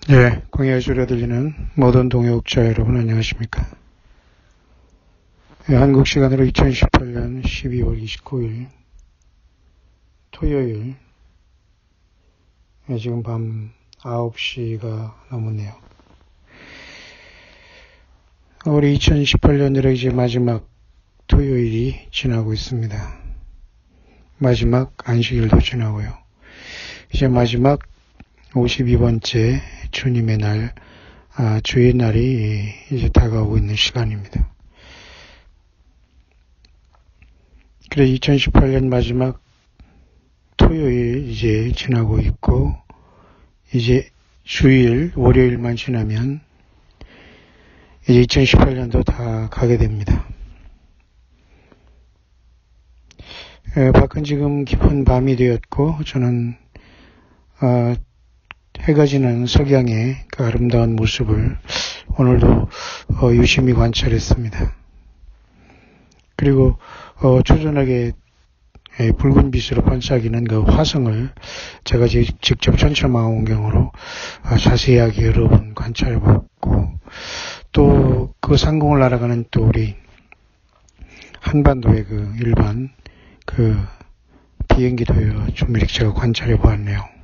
예, 광야의 소리가 들리는 모든 동역자 여러분 안녕하십니까? 예, 한국 시간으로 2018년 12월 29일 토요일, 예, 지금 밤 9시가 넘었네요. 우리 2018년으로 이제 마지막 토요일이 지나고 있습니다. 마지막 안식일도 지나고요. 이제 마지막 52번째 주님의 날, 주의 날이 이제 다가오고 있는 시간입니다. 그래 2018년 마지막 토요일 이제 지나고 있고, 이제 주일, 월요일만 지나면 이제 2018년도 다 가게 됩니다. 밖은 지금 깊은 밤이 되었고, 저는 해가 지는 석양의 그 아름다운 모습을 오늘도 유심히 관찰했습니다. 그리고 초저녁에 붉은 빛으로 반짝이는 그 화성을 제가 직접 전차망원경으로 자세하게 여러 번 관찰해봤고, 또 그 상공을 날아가는 또 우리 한반도의 그 일반 그 비행기도요 좀 이렇게 제가 관찰해보았네요.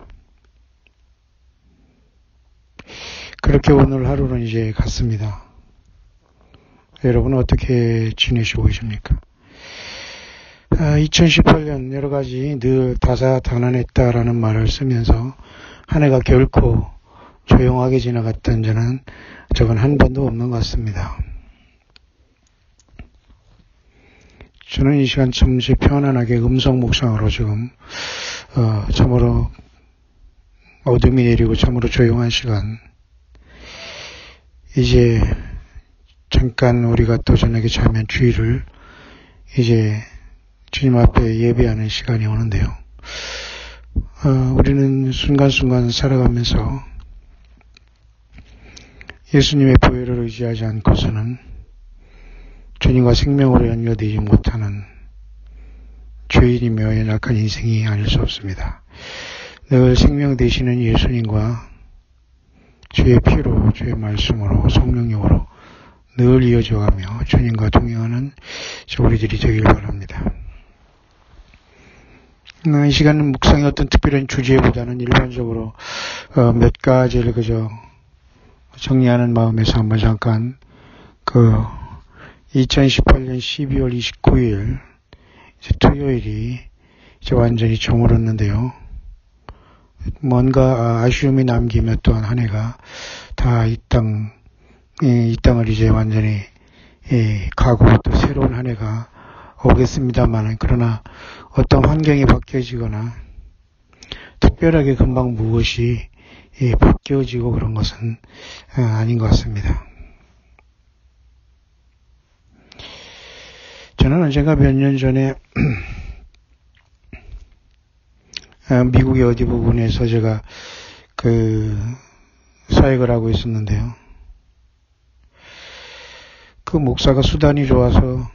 그렇게 오늘 하루는 이제 갔습니다. 여러분은 어떻게 지내시고 계십니까? 2018년 여러 가지 늘 다사다난했다라는 말을 쓰면서 한 해가 결코 조용하게 지나갔던 적은 한 번도 없는 것 같습니다. 저는 이 시간 참 편안하게 음성 묵상으로 지금 참으로 어둠이 내리고 참으로 조용한 시간, 이제 잠깐 우리가 또 저녁에 자면 주일을 이제 주님 앞에 예배하는 시간이 오는데요. 우리는 순간순간 살아가면서 예수님의 보혈을 의지하지 않고서는 주님과 생명으로 연결되지 못하는 죄인이며 연약한 인생이 아닐 수 없습니다. 늘 생명 되시는 예수님과 주의 피로, 주의 말씀으로, 성령님으로 늘 이어져가며 주님과 동행하는 우리들이 되길 바랍니다. 이 시간은 묵상의 어떤 특별한 주제보다는 일반적으로 몇 가지를 그저 정리하는 마음에서 한번 잠깐 2018년 12월 29일 이제 토요일이 이제 완전히 저물었는데요. 뭔가 아쉬움이 남기며 또한 한 해가 다 이 땅을 이제 완전히 가고 또 새로운 한 해가 오겠습니다만, 그러나 어떤 환경이 바뀌어지거나 특별하게 금방 무엇이 바뀌어지고 그런 것은 아닌 것 같습니다. 저는 언젠가 몇 년 전에 미국의 어디 부분에서 제가 사역을 하고 있었는데요. 그 목사가 수단이 좋아서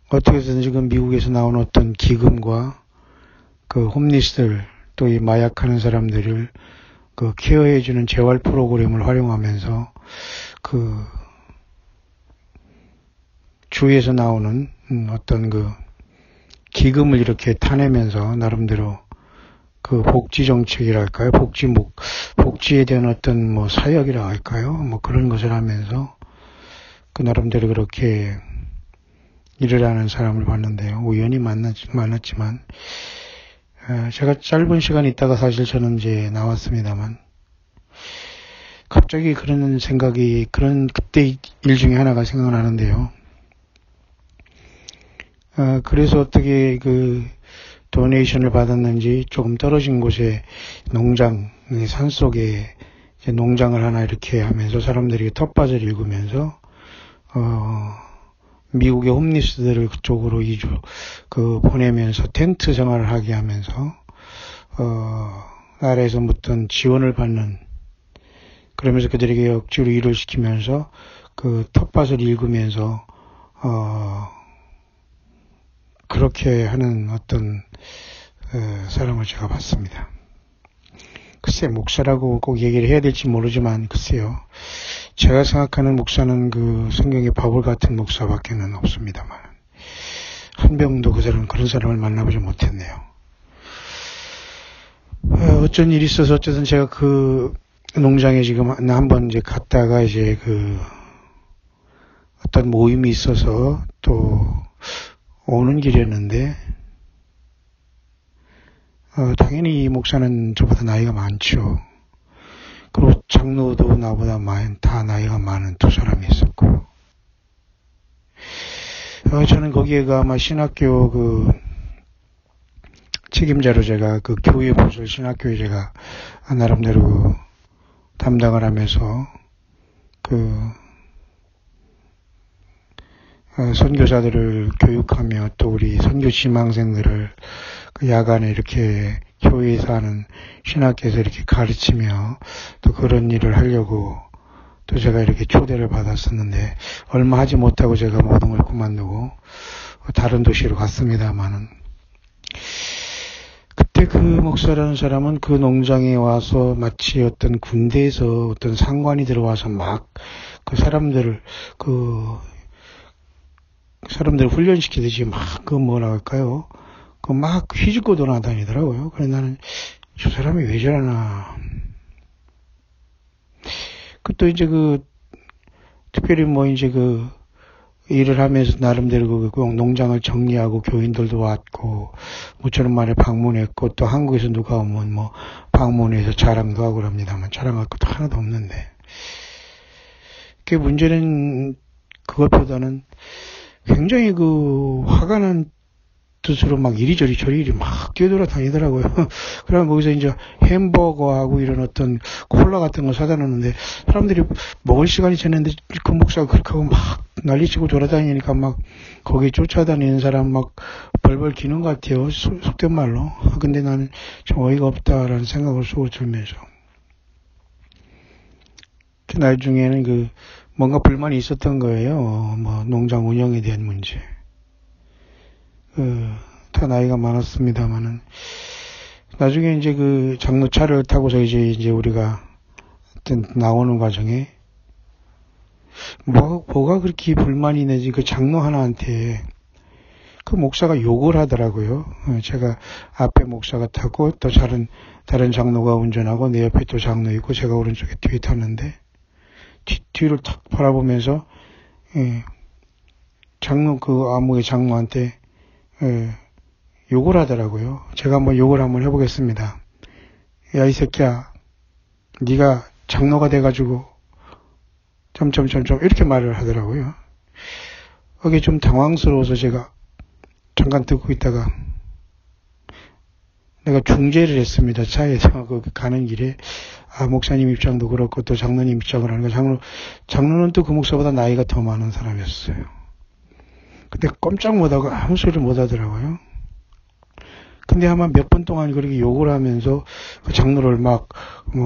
어떻게 해서든 지금 미국에서 나온 어떤 기금과 그 홈리스들, 또 이 마약하는 사람들을 케어해주는 재활 프로그램을 활용하면서 주에서 나오는 어떤 기금을 이렇게 타내면서 나름대로 복지 정책이랄까요? 복지에 대한 어떤 사역이라 할까요? 그런 것을 하면서 나름대로 그렇게 일을 하는 사람을 봤는데요. 우연히 만났지만, 제가 짧은 시간 있다가 사실 저는 이제 나왔습니다만, 갑자기 그런 생각이, 그때 일 중에 하나가 생각나는데요. 그래서 어떻게 도네이션을 받았는지 조금 떨어진 곳에 산속에 이제 농장을 하나 이렇게 하면서 사람들이 텃밭을 읽으면서, 미국의 홈리스들을 그쪽으로 보내면서 텐트 생활을 하게 하면서, 나라에서 어떤 지원을 받는, 그러면서 그들에게 억지로 일을 시키면서 텃밭을 읽으면서, 그렇게 하는 어떤 사람을 제가 봤습니다. 글쎄, 목사라고 꼭 얘기를 해야 될지 모르지만, 글쎄요. 제가 생각하는 목사는 그 성경의 바울 같은 목사밖에는 없습니다만, 한 명도 그 사람, 그런 사람을 만나보지 못했네요. 어쩐 일이 있어서 어쨌든 제가 그 농장에 지금 한번 이제 갔다가 이제 그 어떤 모임이 있어서 또 오는 길이었는데, 당연히 이 목사는 저보다 나이가 많죠. 그리고 장로도 나보다 다 나이가 많은 두 사람이 있었고, 저는 거기에가 아마 신학교 그 책임자로 제가 그 교회 부설 신학교에 제가 나름대로 담당을 하면서 선교사들을 교육하며 또 우리 선교 지망생들을 그 야간에 이렇게 교회에서 하는 신학교에서 이렇게 가르치며 또 그런 일을 하려고 또 제가 이렇게 초대를 받았었는데 얼마 하지 못하고 제가 모든 걸 그만두고 다른 도시로 갔습니다만은 그때 그 목사라는 사람은 그 농장에 와서 마치 어떤 군대에서 어떤 상관이 들어와서 막 그 사람들을 훈련시키듯이 막 그 뭐라 할까요? 그 막 휘짓고 돌아다니더라고요. 그래서 나는 저 사람이 왜 저러나. 또 이제 특별히 뭐 이제 일을 하면서 나름대로 그 농장을 정리하고 교인들도 왔고, 모처럼 만에 방문했고, 또 한국에서 누가 오면 뭐 방문해서 자랑도 하고 그럽니다만 자랑할 것도 하나도 없는데. 그 문제는 그것보다는 굉장히 화가 난 뜻으로 막 이리저리 저리리 막 뛰어돌아다니더라고요. 그러면 거기서 이제 햄버거하고 이런 어떤 콜라 같은 거 사다 놓는데 사람들이 먹을 시간이 지났는데 그 목사가 그렇게 하고 막 난리치고 돌아다니니까 막 거기 쫓아다니는 사람 막 벌벌 기는 것 같아요. 속된 말로. 근데 나는 좀 어이가 없다라는 생각을 속으로 들면서. 나중에는 뭔가 불만이 있었던 거예요. 뭐 농장 운영에 대한 문제. 다 나이가 많았습니다만은 나중에 이제 장로차를 타고서 이제 우리가 나오는 과정에 뭐가 그렇게 불만이 내지 그 장로 하나한테 그 목사가 욕을 하더라고요. 제가 앞에 목사가 타고 또 다른 장로가 운전하고 내 옆에 또 장로 있고 제가 오른쪽에 뒤에 탔는데 뒤를 탁 바라보면서 장로 아무개 장로한테 욕을 하더라고요. 제가 한번 욕을 한번 해보겠습니다. 야, 이 새끼야, 네가 장로가 돼가지고 이렇게 말을 하더라고요. 그게 좀 당황스러워서 제가 잠깐 듣고 있다가 내가 중재를 했습니다. 차에서 가는 길에 목사님 입장도 그렇고 또 장로님 입장을 하니까 장로는 또 그 목사보다 나이가 더 많은 사람이었어요. 근데 꼼짝 못하고 아무 소리를 못 하더라고요. 근데 아마 몇 번 동안 그렇게 욕을 하면서 그 장로를 막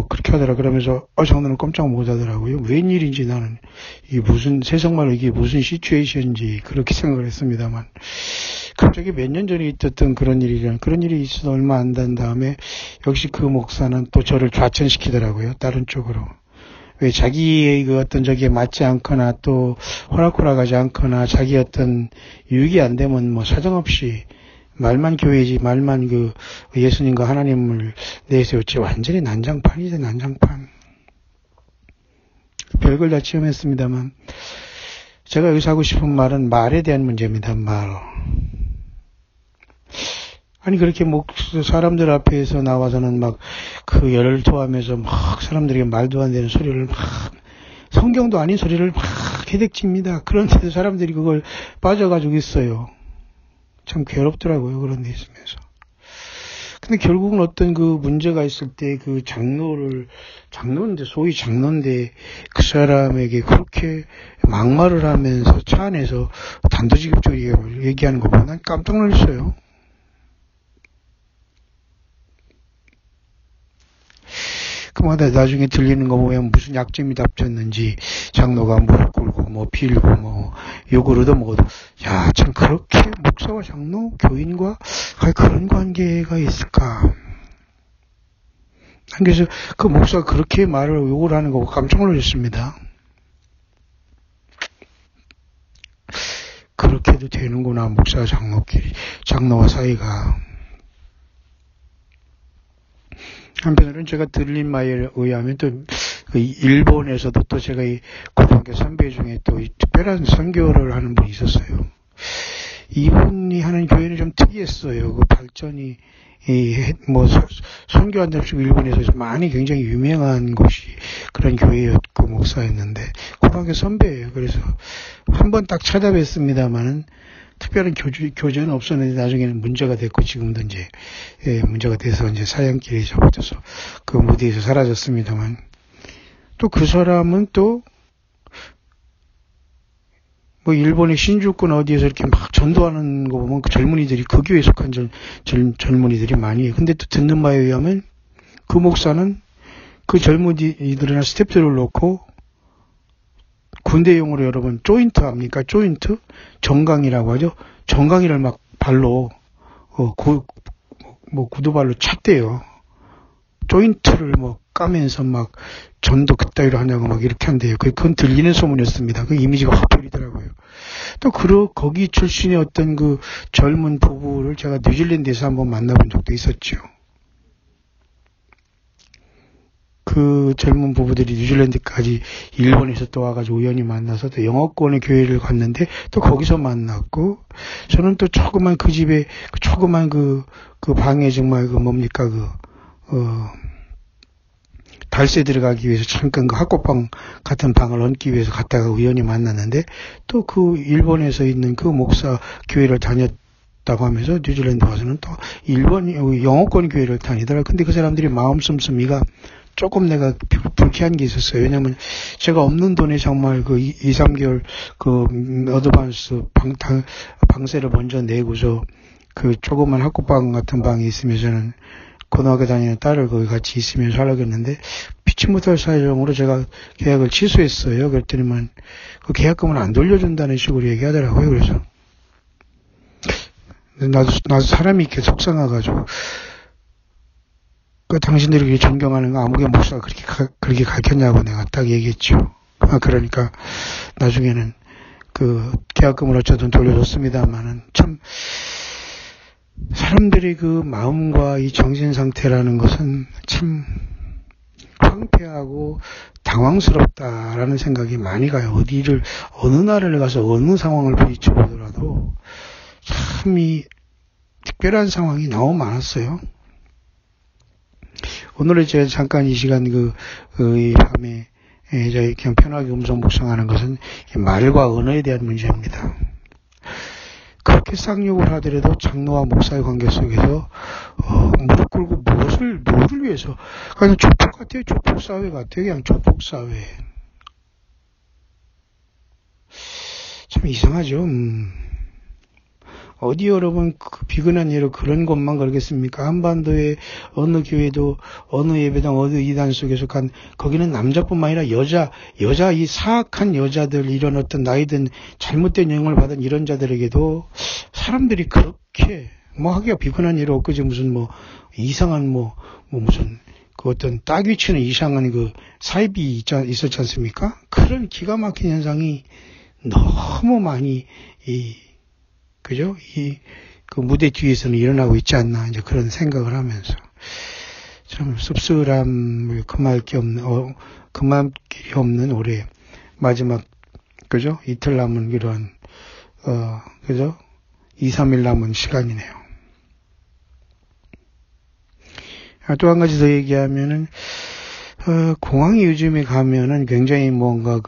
그렇게 하더라. 그러면서 장로는 꼼짝 못 하더라고요. 웬일인지 나는 세상말로 이게 무슨 시츄에이션인지 그렇게 생각을 했습니다만 갑자기 몇 년 전에 있었던 그런 일이 있어서 얼마 안 된 다음에 역시 그 목사는 또 저를 좌천시키더라고요. 다른 쪽으로. 왜 자기의 어떤 저기에 맞지 않거나 또 호락호락하지 않거나 자기 어떤 유익이 안 되면 뭐 사정없이 말만 교회지 말만 예수님과 하나님을 내세웠지 완전히 난장판이죠. 난장판. 별걸 다 체험했습니다만 제가 여기서 하고 싶은 말은 말에 대한 문제입니다. 말. 아니 그렇게 사람들 앞에서 나와서는 막 열을 토하면서 막 사람들에게 말도 안 되는 소리를 막 성경도 아닌 소리를 막 해댔집니다. 그런데도 사람들이 그걸 빠져가지고 있어요. 참 괴롭더라고요. 그런 데 있으면서. 근데 결국은 어떤 문제가 있을 때 장로인데 소위 장로인데 그 사람에게 그렇게 막말을 하면서 차 안에서 단도직입적으로 얘기하는 거 보면 난 깜짝 놀랐어요. 그마다 나중에 들리는 거 보면 무슨 약점이 답졌는지 장로가 무릎 꿇고 빌고 욕을 얻어먹어도 참 그렇게 목사와 장로 교인과 그런 관계가 있을까? 그래서 그 목사가 그렇게 말을 욕을 하는 거 깜짝 놀랐습니다. 그렇게도 되는구나, 목사 장로와 사이가. 한편으로는 제가 들린 말에 의하면 또 일본에서도 또 제가 이 고등학교 선배 중에 또 특별한 선교를 하는 분이 있었어요. 이분이 하는 교회는 좀 특이했어요. 그 발전이 선교한다는 쪽 일본에서 많이 굉장히 유명한 곳이 그런 교회였고 목사였는데 고등학교 선배예요. 그래서 한번 딱 찾아뵀습니다만은 특별한 교제는 없었는데 나중에는 문제가 됐고 지금도 이제 문제가 돼서 이제 사형길에 접어져서 그 무대에서 사라졌습니다만 또 그 사람은 또 뭐 일본의 신주권 어디에서 이렇게 막 전도하는 거 보면 그 젊은이들이 그 교회에 속한 젊은이들이 많이 해요. 근데 또 듣는 바에 의하면 그 목사는 그 젊은이들이나 스태프들을 놓고 군대용으로 여러분 조인트 합니까? 조인트? 정강이라고 하죠. 정강이를 막 발로 구두발로 찼대요. 조인트를 뭐 까면서 막 전도 그따위로 하냐고 막 이렇게 한대요. 그건 들리는 소문이었습니다. 그 이미지가 확 보이더라고요. 또 거기 출신의 어떤 그 젊은 부부를 제가 뉴질랜드에서 한번 만나본 적도 있었죠. 그 젊은 부부들이 뉴질랜드까지 일본에서 또 와가지고 우연히 만나서 또 영어권의 교회를 갔는데 또 거기서 만났고 저는 또 조그만 그 집에 조그만 그 방에 정말 달새 들어가기 위해서 잠깐 그 학고방 같은 방을 얹기 위해서 갔다가 우연히 만났는데 또 그 일본에서 있는 그 목사 교회를 다녔다고 하면서 뉴질랜드 와서는 또 일본 영어권 교회를 다니더라. 근데 그 사람들이 마음 씀씀이가 조금 내가 불쾌한 게 있었어요. 왜냐면 제가 없는 돈에 정말 2-3개월 어드밴스 방세를 먼저 내고서 그 조그만 학고방 같은 방에 있으면 저는 고등학교 다니는 딸을 거기 같이 있으면서 하려고 했는데 피치 못할 사정으로 제가 계약을 취소했어요. 그랬더니만 그 계약금을 안 돌려준다는 식으로 얘기하더라고요. 그래서 나도 사람이 이렇게 속상해가지고 당신들이 존경하는 거 아무개 목사가 그렇게 가르쳤냐고 내가 딱 얘기했죠. 그러니까 나중에는 그 계약금을 어쩌든 돌려줬습니다만은 참 사람들이 그 마음과 이 정신 상태라는 것은 참 황폐하고 당황스럽다라는 생각이 많이 가요. 어느 나라를 가서 어느 상황을 부딪혀보더라도 참 이 특별한 상황이 너무 많았어요. 오늘은 제가 잠깐 이 시간 이 밤에 저희 그냥 편하게 음성 묵상하는 것은 말과 언어에 대한 문제입니다. 그렇게 쌍욕을 하더라도 장로와 목사의 관계 속에서 무릎 꿇고 뭐를 위해서 그냥 조폭 같아요. 조폭 사회 같아요. 그냥 조폭 사회. 참 이상하죠. 어디 여러분 비근한 예로 그런 것만 걸겠습니까? 한반도의 어느 교회도 어느 예배당 어느 이단 속에 속한 거기는 남자뿐만 아니라 여자 이 사악한 여자들 이런 어떤 나이든 잘못된 영향을 받은 이런 자들에게도 사람들이 그렇게 하기가 비근한 예로 엊그제 무슨 이상한 무슨 그 어떤 딱 위치는 이상한 그 사입이 있었지 않습니까? 그런 기가 막힌 현상이 너무 많이 그죠? 그 무대 뒤에서는 일어나고 있지 않나, 이제 그런 생각을 하면서. 참 씁쓸함을 금할 길이 없는 올해 마지막, 그죠? 이틀 남은 이런, 그죠? 2-3일 남은 시간이네요. 또 한 가지 더 얘기하면은, 공항에 요즘에 가면은 굉장히 뭔가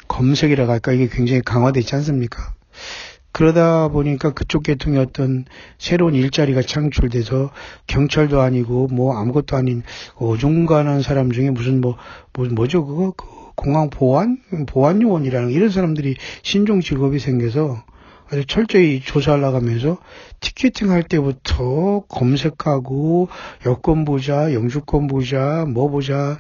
검색이라고 할까 이게 굉장히 강화되지 않습니까? 그러다 보니까 그쪽 계통의 어떤 새로운 일자리가 창출돼서 경찰도 아니고 아무것도 아닌 어중간한 사람 중에 뭐죠 그거 공항 보안 요원이라는 이런 사람들이 신종 직업이 생겨서 아주 철저히 조사를 나가면서 티켓팅 할 때부터 검색하고 여권 보자, 영주권 보자, 보자,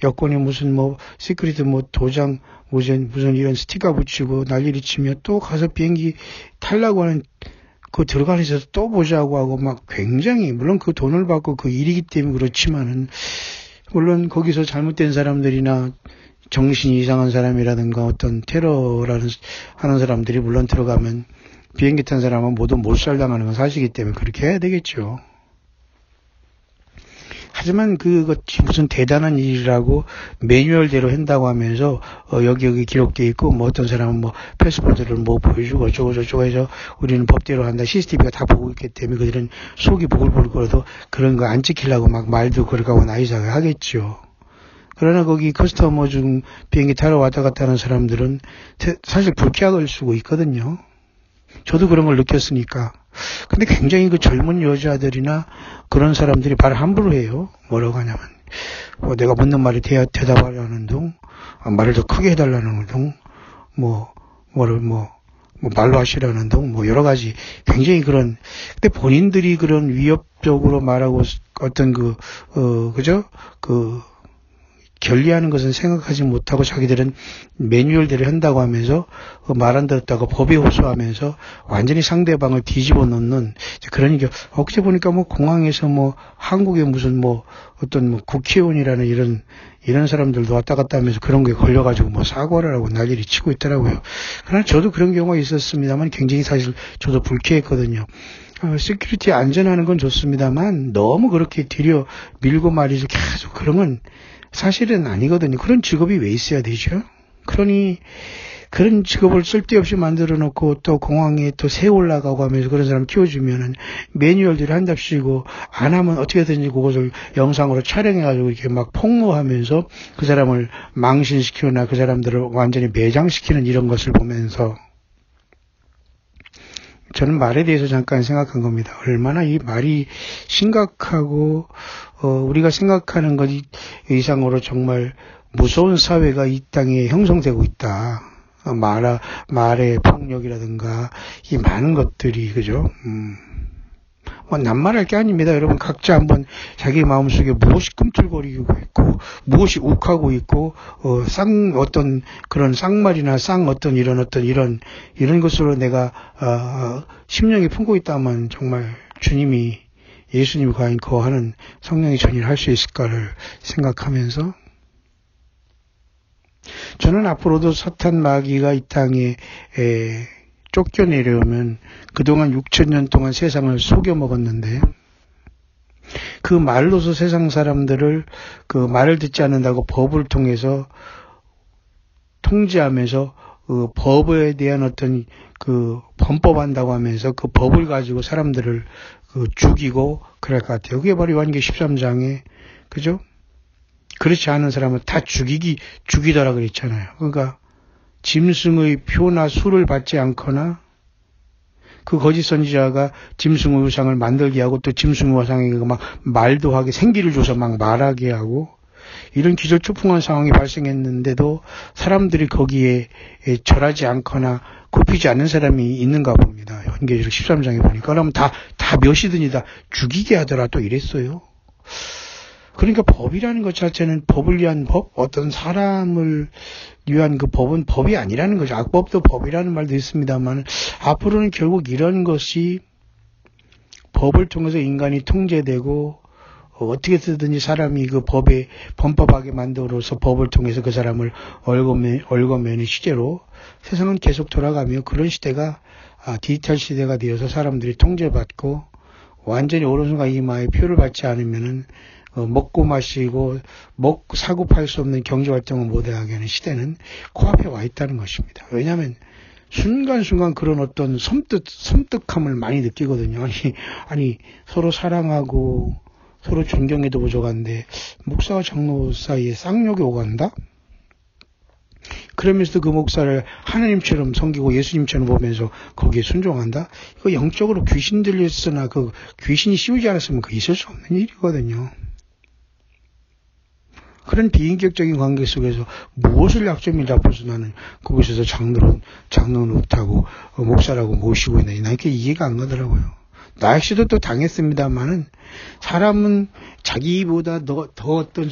여권이 무슨 시크릿 도장, 무슨 이런 스티커 붙이고 난리를 치며 또 가서 비행기 타려고 하는 그 들어가는 데서 또 보자고 하고 막 굉장히, 물론 그 돈을 받고 그 일이기 때문에 그렇지만은, 물론 거기서 잘못된 사람들이나 정신이 이상한 사람이라든가 어떤 테러라는 하는 사람들이 물론 들어가면 비행기 탄 사람은 모두 몰살당하는 건 사실이기 때문에 그렇게 해야 되겠죠. 하지만 그것이 무슨 대단한 일이라고 매뉴얼대로 한다고 하면서 여기 기록되어 있고 뭐 어떤 사람은 뭐 패스포드를 뭐 보여주고 어쩌고 해서 우리는 법대로 한다. CCTV가 다 보고 있기 때문에 그들은 속이 보글보글 끓어도 그런 거 안 지키려고 막 말도 그렇게 하고 나이상을 하겠죠. 그러나 거기 커스터머 중 비행기 타러 왔다 갔다 하는 사람들은 사실 불쾌학을 쓰고 있거든요. 저도 그런 걸 느꼈으니까. 근데 굉장히 그 젊은 여자들이나 그런 사람들이 말을 함부로 해요. 뭐라고 하냐면, 내가 묻는 말에 대답하려는 둥, 말을 더 크게 해달라는 둥, 말로 하시라는 둥, 여러 가지 굉장히 그런, 근데 본인들이 그런 위협적으로 말하고 어떤 결리하는 것은 생각하지 못하고 자기들은 매뉴얼대로 한다고 하면서 말 안 들었다고 법에 호소하면서 완전히 상대방을 뒤집어 놓는 그런 얘기. 엊그제 보니까 공항에서 한국의 무슨 어떤 국회의원이라는 이런 사람들도 왔다 갔다 하면서 그런 게 걸려가지고 사과를 하고 난리를 치고 있더라고요. 그러나 저도 그런 경우가 있었습니다만 굉장히 사실 저도 불쾌했거든요. 시큐리티 안전하는 건 좋습니다만 너무 그렇게 들여 밀고 말이죠. 계속 그런 건 사실은 아니거든요. 그런 직업이 왜 있어야 되죠? 그러니 그런 직업을 쓸데없이 만들어 놓고 또 공항에 또 새 올라가고 하면서 그런 사람 키워주면은 매뉴얼대로 한답시고 안 하면 어떻게든지 그것을 영상으로 촬영해가지고 이렇게 막 폭로하면서 그 사람을 망신시키거나 그 사람들을 완전히 매장시키는 이런 것을 보면서 저는 말에 대해서 잠깐 생각한 겁니다. 얼마나 이 말이 심각하고 우리가 생각하는 것 이상으로 정말 무서운 사회가 이 땅에 형성되고 있다. 말의 폭력이라든가 이 많은 것들이 그죠? 낱말할 게 아닙니다. 여러분 각자 한번 자기 마음속에 무엇이 꿈틀거리고 있고 무엇이 욱하고 있고 어떤 그런 쌍말이나 이런 것으로 내가 심령이 품고 있다면 정말 예수님이 과연 거하는 성령의 전의를 할 수 있을까를 생각하면서 저는 앞으로도 사탄 마귀가 이 땅에 쫓겨내려면 그동안 6,000년 동안 세상을 속여 먹었는데 그 말로서 세상 사람들을 그 말을 듣지 않는다고 법을 통해서 통제하면서 그 법에 대한 어떤 그 범법한다고 하면서 그 법을 가지고 사람들을 죽이고 그럴 것 같아요. 그게 바로 요한계시록 13장에 그죠? 그렇지 않은 사람은 다 죽이더라 그랬잖아요. 그러니까 짐승의 표나 수를 받지 않거나 그 거짓 선지자가 짐승의 우상을 만들게 하고 또 짐승의 우상에게 막 말도 하게 생기를 줘서 막 말하게 하고 이런 기절초풍한 상황이 발생했는데도 사람들이 거기에 절하지 않거나 굽히지 않는 사람이 있는가 봅니다. 요한계시록 13장에 보니까. 그러면 다 몇이든지 다 죽이게 하더라 또 이랬어요. 그러니까 법이라는 것 자체는 법을 위한 법, 어떤 사람을 위한 그 법은 법이 아니라는 거죠. 악법도 법이라는 말도 있습니다만 앞으로는 결국 이런 것이 법을 통해서 인간이 통제되고 어떻게 쓰든지 사람이 그 법에 범법하게 만들어서 법을 통해서 그 사람을 얽어매는 시대로 세상은 계속 돌아가며 그런 시대가 디지털 시대가 되어서 사람들이 통제받고 완전히 오른손과 이마에 표를 받지 않으면은 먹고 마시고 사고 팔 수 없는 경제활동을 못하게 하는 시대는 코앞에 와 있다는 것입니다. 왜냐하면 순간순간 그런 어떤 섬뜩함을 많이 느끼거든요. 아니 서로 사랑하고 서로 존경해도 부족한데 목사와 장로 사이에 쌍욕이 오간다? 그러면서도 그 목사를 하나님처럼 섬기고 예수님처럼 보면서 거기에 순종한다? 이거 영적으로 귀신 들렸으나 그 귀신이 씌우지 않았으면 그 있을 수 없는 일이거든요. 그런 비인격적인 관계 속에서 무엇을 약점이 잡아서 나는 그곳에서 장로는 못하고 목사라고 모시고 있느냐. 나 이렇게 이해가 안 가더라고요. 나 역시도 또 당했습니다만은 사람은 자기보다 더 어떤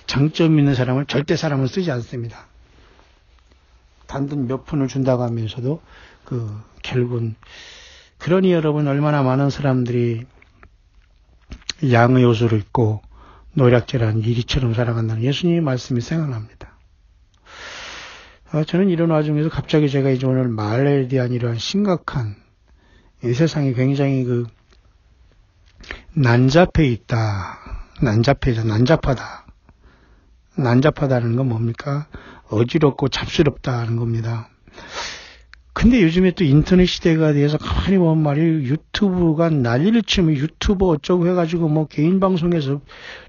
장점 있는 사람을 절대 사람을 쓰지 않습니다. 단돈 몇 푼을 준다고 하면서도 결국은 그러니 여러분 얼마나 많은 사람들이 양의 옷을 입고 노략질한 이리처럼 살아간다는 예수님의 말씀이 생각납니다. 저는 이런 와중에서 갑자기 제가 이제 오늘 말에 대한 이러한 심각한 이 세상이 굉장히 난잡해 있다. 난잡하다. 난잡하다는 건 뭡니까? 어지럽고 잡스럽다는 겁니다. 근데 요즘에 또 인터넷 시대가 돼서 가만히 보면 말이에요. 유튜브가 난리를 치면 유튜버 어쩌고 해가지고 뭐 개인 방송에서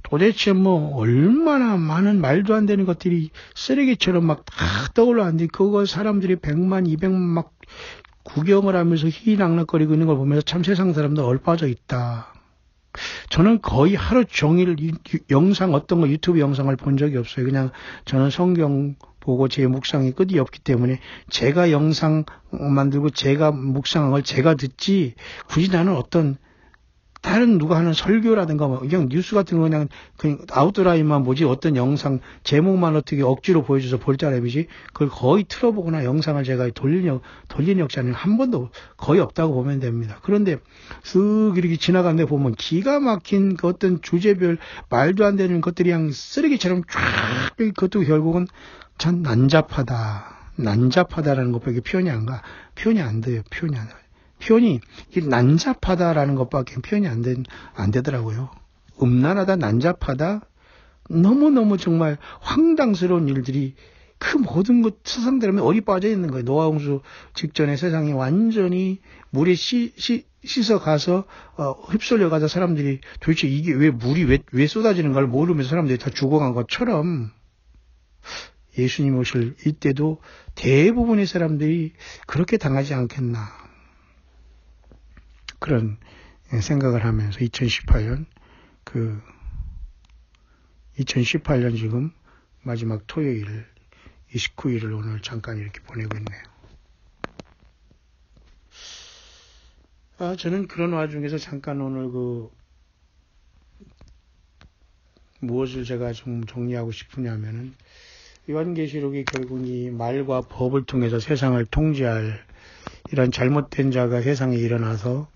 도대체 뭐 얼마나 많은 말도 안 되는 것들이 쓰레기처럼 막 다 떠올라왔는데 그거 사람들이 100만, 200만 막 구경을 하면서 희낙낙거리고 있는 걸 보면서 참 세상 사람들 얼빠져 있다. 저는 거의 하루 종일 영상 어떤 거 유튜브 영상을 본 적이 없어요. 그냥 저는 성경 보고 제 묵상이 끝이 없기 때문에 제가 영상 만들고 제가 묵상한 걸 제가 듣지 굳이 나는 어떤 다른 누가 하는 설교라든가 뭐 그냥 뉴스 같은 거 그냥 아웃라인만 보지 어떤 영상 제목만 어떻게 억지로 보여줘서 볼 사람이지 그걸 거의 틀어보거나 영상을 제가 돌린 역사는 한 번도 거의 없다고 보면 됩니다. 그런데 쓱 이렇게 지나가는데 보면 기가 막힌 그 어떤 주제별 말도 안 되는 것들이 그냥 쓰레기처럼 쫙 그것도 결국은 참 난잡하다라는 것밖에 표현이 안 돼요. 표현이 난잡하다라는 것밖에 표현이 안 되더라고요. 음란하다, 난잡하다, 너무너무 정말 황당스러운 일들이 그 모든 것 세상들은 어리 빠져 있는 거예요. 노아홍수 직전에 세상이 완전히 물에 씻어가서 휩쓸려가서 사람들이 도대체 이게 왜 물이 왜 쏟아지는 걸 모르면서 사람들이 다 죽어간 것처럼 예수님 오실 이때도 대부분의 사람들이 그렇게 당하지 않겠나. 그런 생각을 하면서 2018년 지금 마지막 토요일 29일을 오늘 잠깐 이렇게 보내고 있네요. 저는 그런 와중에서 잠깐 오늘 무엇을 제가 좀 정리하고 싶으냐면은 요한계시록이 결국 이 말과 법을 통해서 세상을 통제할 이런 잘못된 자가 세상에 일어나서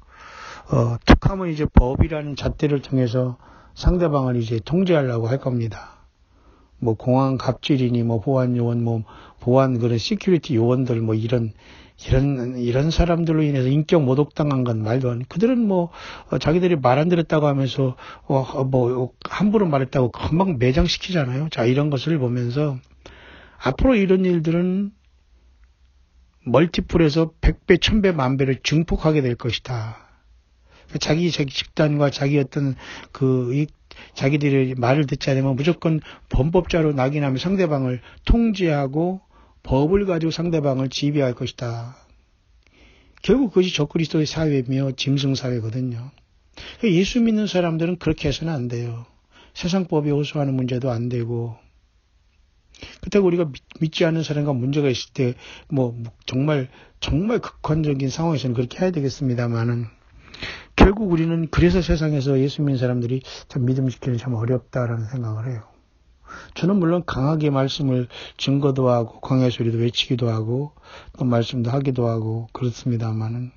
특함은 이제 법이라는 잣대를 통해서 상대방을 이제 통제하려고 할 겁니다. 뭐 공항 갑질이니 뭐 보안 요원 뭐 보안 그런 시큐리티 요원들 뭐 이런 사람들로 인해서 인격 모독당한 건 말도 안 돼. 그들은 뭐 자기들이 말 안 들었다고 하면서 뭐 함부로 말했다고 금방 매장시키잖아요. 자, 이런 것을 보면서 앞으로 이런 일들은 멀티플에서 100배, 1000배, 만배를 증폭하게 될 것이다. 자기 집단과 자기 어떤 자기들이 말을 듣지 않으면 무조건 범법자로 낙인하며 상대방을 통제하고 법을 가지고 상대방을 지배할 것이다. 결국 그것이 적그리스도의 사회며 짐승사회거든요. 예수 믿는 사람들은 그렇게 해서는 안 돼요. 세상법에 호소하는 문제도 안 되고 그렇다고 우리가 믿지 않는 사람과 문제가 있을 때 뭐 정말 극한적인 상황에서는 그렇게 해야 되겠습니다만은 결국 우리는 그래서 세상에서 예수 믿는 사람들이 참 믿음 지키는 참 어렵다라는 생각을 해요. 저는 물론 강하게 말씀을 증거도 하고 광야 소리도 외치기도 하고 또 말씀도 하기도 하고 그렇습니다만은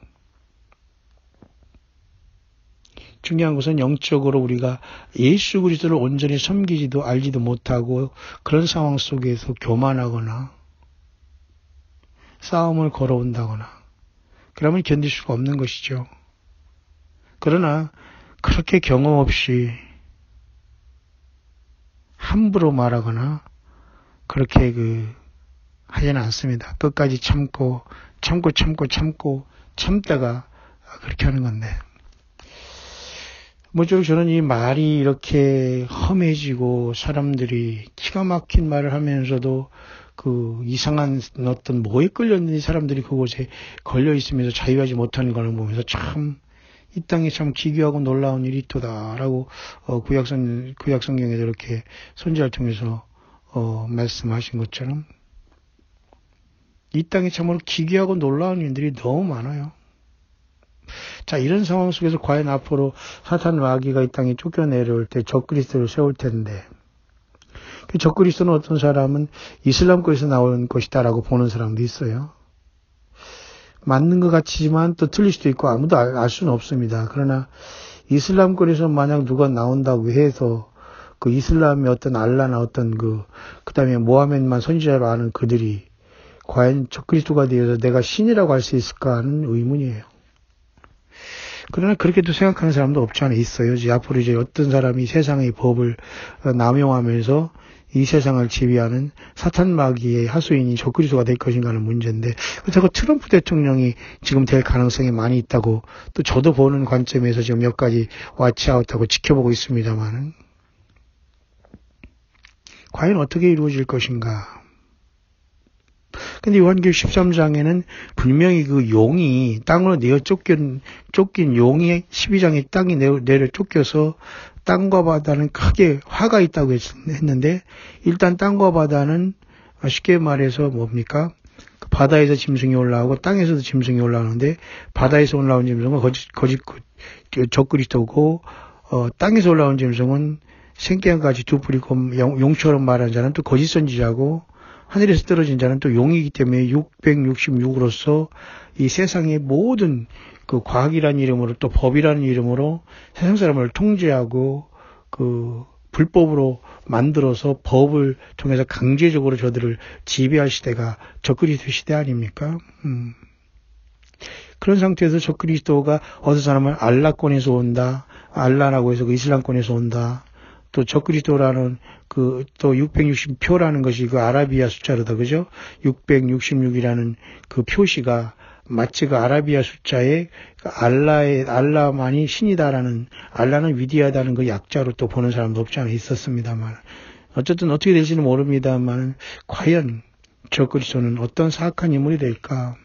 중요한 것은 영적으로 우리가 예수 그리스도를 온전히 섬기지도 알지도 못하고 그런 상황 속에서 교만하거나 싸움을 걸어온다거나 그러면 견딜 수가 없는 것이죠. 그러나 그렇게 경험 없이 함부로 말하거나 그렇게 하지는 않습니다. 끝까지 참다가 그렇게 하는 건데. 모쪼록 저는 이 말이 이렇게 험해지고 사람들이 기가 막힌 말을 하면서도 이상한 어떤 뭐에 끌렸는지 사람들이 그곳에 걸려 있으면서 자유하지 못하는 걸 보면서 참 이 땅에 참 기괴하고 놀라운 일이 있도다라고 구약성경에서 이렇게 선지자를 통해서 말씀하신 것처럼 이 땅에 참으로 기괴하고 놀라운 일들이 너무 많아요. 자, 이런 상황 속에서 과연 앞으로 사탄 마귀가 이 땅에 쫓겨내려올 때 적그리스도를 세울 텐데 그 적그리스도는 어떤 사람은 이슬람교에서 나온 것이다라고 보는 사람도 있어요. 맞는 것 같지만 또 틀릴 수도 있고 아무도 알 수는 없습니다. 그러나 이슬람권에서 만약 누가 나온다고 해서 그 이슬람의 어떤 알라나 어떤 그다음에 모하메드만 선지자로 아는 그들이 과연 적그리스도가 되어서 내가 신이라고 할 수 있을까 하는 의문이에요. 그러나 그렇게도 생각하는 사람도 없지 않아 있어요. 이제 앞으로 이제 어떤 사람이 세상의 법을 남용하면서 이 세상을 지배하는 사탄 마귀의 하수인이 적그리스도가 될 것인가 하는 문제인데, 그렇다고 트럼프 대통령이 지금 될 가능성이 많이 있다고 또 저도 보는 관점에서 지금 몇 가지 와치아웃하고 지켜보고 있습니다만은 과연 어떻게 이루어질 것인가. 근데 요한계시록 13장에는 분명히 그 용이 땅으로 내어 쫓긴 용이 12장에 땅이 내려 쫓겨서 땅과 바다는 크게 화가 있다고 했는데, 일단 땅과 바다는 쉽게 말해서 뭡니까? 바다에서 짐승이 올라오고 땅에서도 짐승이 올라오는데, 바다에서 올라온 짐승은 적그리스도고, 땅에서 올라온 짐승은 생깨같이 두 뿔이고 용처럼 말하는 자는 또 거짓 선지자고, 하늘에서 떨어진 자는 또 용이기 때문에 666으로서 이 세상의 모든 그 과학이라는 이름으로 또 법이라는 이름으로 세상 사람을 통제하고 그 불법으로 만들어서 법을 통해서 강제적으로 저들을 지배할 시대가 적그리스도 시대 아닙니까? 그런 상태에서 적그리스도가 어떤 사람은 알라권에서 온다, 알라라고 해서 그 이슬람권에서 온다. 또 적그리스도라는 또 660표라는 것이 그 아라비아 숫자로다, 그죠? 666이라는 그 표시가 마치 그 아라비아 숫자에 알라만이 신이다라는, 알라는 위대하다는 그 약자로 또 보는 사람도 없지 않아 있었습니다만, 어쨌든 어떻게 될지는 모릅니다만, 과연 적그리스도는 어떤 사악한 인물이 될까?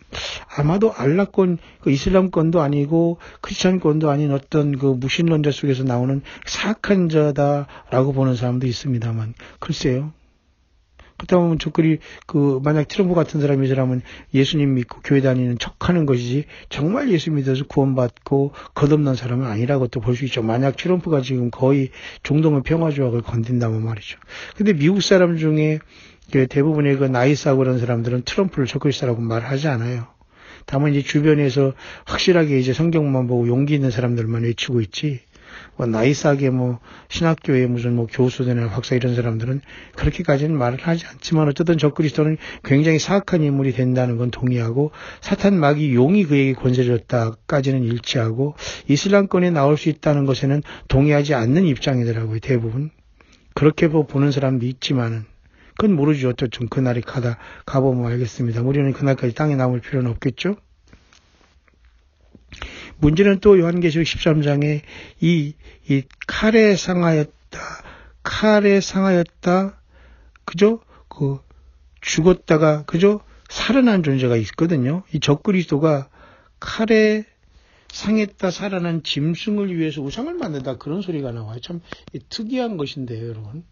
아마도 알라권, 그 이슬람권도 아니고 크리스찬권도 아닌 어떤 그 무신론자 속에서 나오는 사악한 자다라고 보는 사람도 있습니다만, 글쎄요. 그렇다 보면 만약 트럼프 같은 사람이라면 예수님 믿고 교회 다니는 척 하는 것이지, 정말 예수 믿어서 구원받고 겉없는 사람은 아니라고 또 볼 수 있죠. 만약 트럼프가 지금 거의 중동의 평화조약을 건든다면 말이죠. 근데 미국 사람 중에 대부분의 그 나이스하고 그런 사람들은 트럼프를 적그리스도라고 말하지 않아요. 다만 이제 주변에서 확실하게 이제 성경만 보고 용기 있는 사람들만 외치고 있지, 나이스하게 신학교에 무슨 교수되나 박사 이런 사람들은 그렇게까지는 말을 하지 않지만, 어쨌든 적그리스도는 굉장히 사악한 인물이 된다는 건 동의하고, 사탄 마귀 용이 그에게 권세를 줬다까지는 일치하고, 이슬람권에 나올 수 있다는 것에는 동의하지 않는 입장이더라고요, 대부분. 그렇게 보는 사람도 있지만은, 그건 모르죠. 어쨌든 그날에 가보면 알겠습니다. 우리는 그날까지 땅에 남을 필요는 없겠죠? 문제는 또 요한계시록 13장에 이 칼에 상하였다, 그죠? 죽었다가, 그죠? 살아난 존재가 있거든요. 이 적그리스도가 칼에 상했다 살아난 짐승을 위해서 우상을 만든다, 그런 소리가 나와요. 참 특이한 것인데요, 여러분.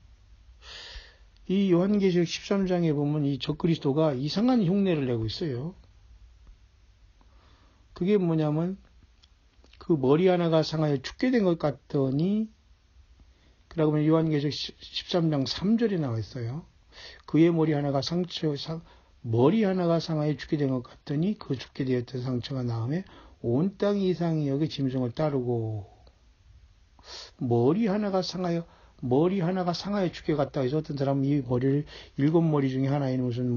이 요한계시록 13장에 보면 이 적그리스도가 이상한 흉내를 내고 있어요. 그게 뭐냐면, 그 머리 하나가 상하여 죽게 된 것 같더니, 그러고 보면 요한계시록 13장 3절에 나와 있어요. 그의 머리 하나가 상하여 죽게 된 것 같더니 그 죽게 되었던 상처가 나음에 온 땅 이상이 여기 짐승을 따르고, 머리 하나가 상하여 죽게 갔다 해서 어떤 사람은 이 머리를 7머리 중에 하나인 무슨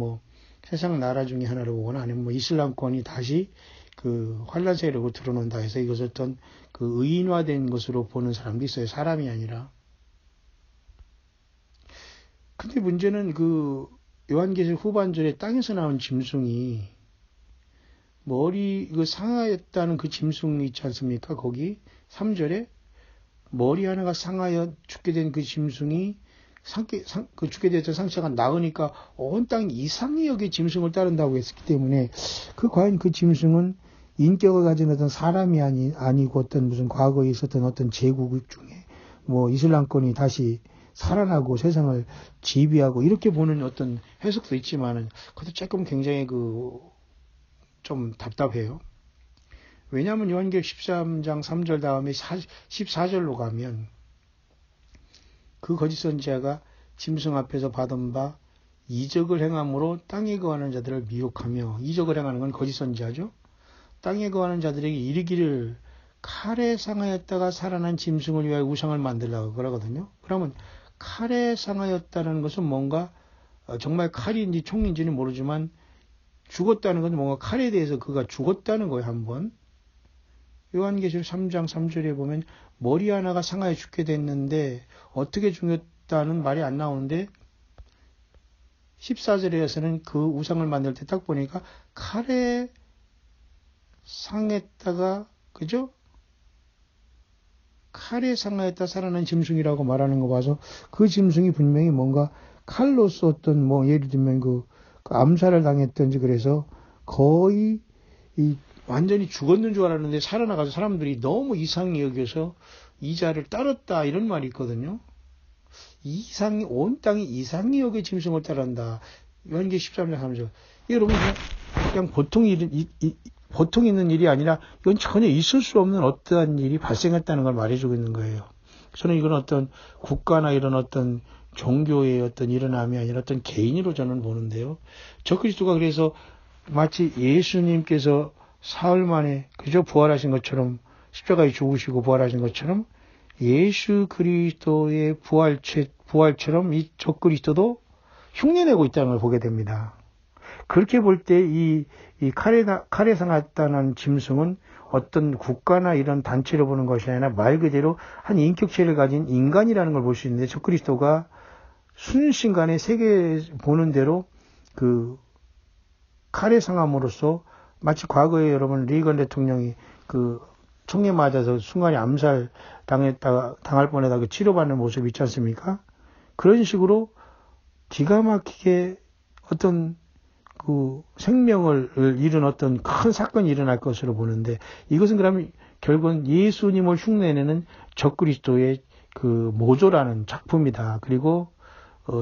세상 나라 중에 하나로 보거나 아니면 이슬람권이 다시 그 환란 세력으로 드러난다 해서 이것을 어떤 그 의인화된 것으로 보는 사람도 있어요. 사람이 아니라. 근데 문제는 그 요한계시록 후반절에 땅에서 나온 짐승이 상하였다는 그 짐승이 있지 않습니까? 거기 3절에 머리 하나가 상하여 죽게 된 그 짐승이 그 죽게 되었던 상처가 나으니까 온 땅 이상이 여기 짐승을 따른다고 했기 때문에, 과연 그 짐승은 인격을 가진 어떤 사람이 아니고 어떤 무슨 과거에 있었던 어떤 제국 중에 이슬람권이 다시 살아나고 세상을 지배하고, 이렇게 보는 어떤 해석도 있지만은, 그것도 조금 굉장히 좀 답답해요. 왜냐하면 요한계시록 13장 3절 다음에 14절로 가면, 그 거짓 선지자가 짐승 앞에서 받은 바 이적을 행함으로 땅에 거하는 자들을 미혹하며, 이적을 행하는 건 거짓 선지자죠. 땅에 거하는 자들에게 이르기를 칼에 상하였다가 살아난 짐승을 위하여 우상을 만들라고 그러거든요. 그러면 칼에 상하였다는 것은 뭔가 정말 칼인지 총인지는 모르지만 죽었다는 것은 뭔가 칼에 대해서 그가 죽었다는 거예요. 한번 요한계시록 3장 3절에 보면 머리 하나가 상하여 죽게 됐는데 어떻게 죽였다는 말이 안 나오는데 14절에서는 그 우상을 만들 때 딱 보니까 칼에 상했다가 그죠? 칼에 상하였다 살아난 짐승이라고 말하는 거 봐서 그 짐승이 분명히 뭔가 칼로서 어떤 뭐 예를 들면 그 암살을 당했던지 그래서 거의 완전히 죽었는 줄 알았는데 살아나가서 사람들이 너무 이상히 여겨서 이자를 따랐다 이런 말이 있거든요. 온 땅이 이상히 여겨 짐승을 따른다. 요한계시록 13장 3절. 여러분 그냥 보통 있는 일이 아니라 이건 전혀 있을 수 없는 어떠한 일이 발생했다는 걸 말해주고 있는 거예요. 저는 이건 어떤 국가나 이런 어떤 종교의 어떤 일어남이 아니라 어떤 개인으로 저는 보는데요. 적그리스도가 그래서 마치 예수님께서 사흘 만에 그저 부활하신 것처럼 십자가에 죽으시고 부활하신 것처럼 예수 그리스도의 부활처럼 이 적그리스도도 흉내내고 있다는 걸 보게 됩니다. 그렇게 볼 때 이 칼에 상했다는 짐승은 어떤 국가나 이런 단체로 보는 것이 아니라 말 그대로 한 인격체를 가진 인간이라는 걸 볼 수 있는데 적그리스도가 순식간에 세계 보는 대로 그 칼에 상함으로써 마치 과거에 여러분 리건 대통령이 그 총에 맞아서 순간에 암살 당할 뻔하다 그 치료받는 모습이 있지 않습니까? 그런 식으로 기가 막히게 어떤 그 생명을 잃은 어떤 큰 사건이 일어날 것으로 보는데 이것은 그러면 결국은 예수님을 흉내내는 적그리스도의 그 모조라는 작품이다. 그리고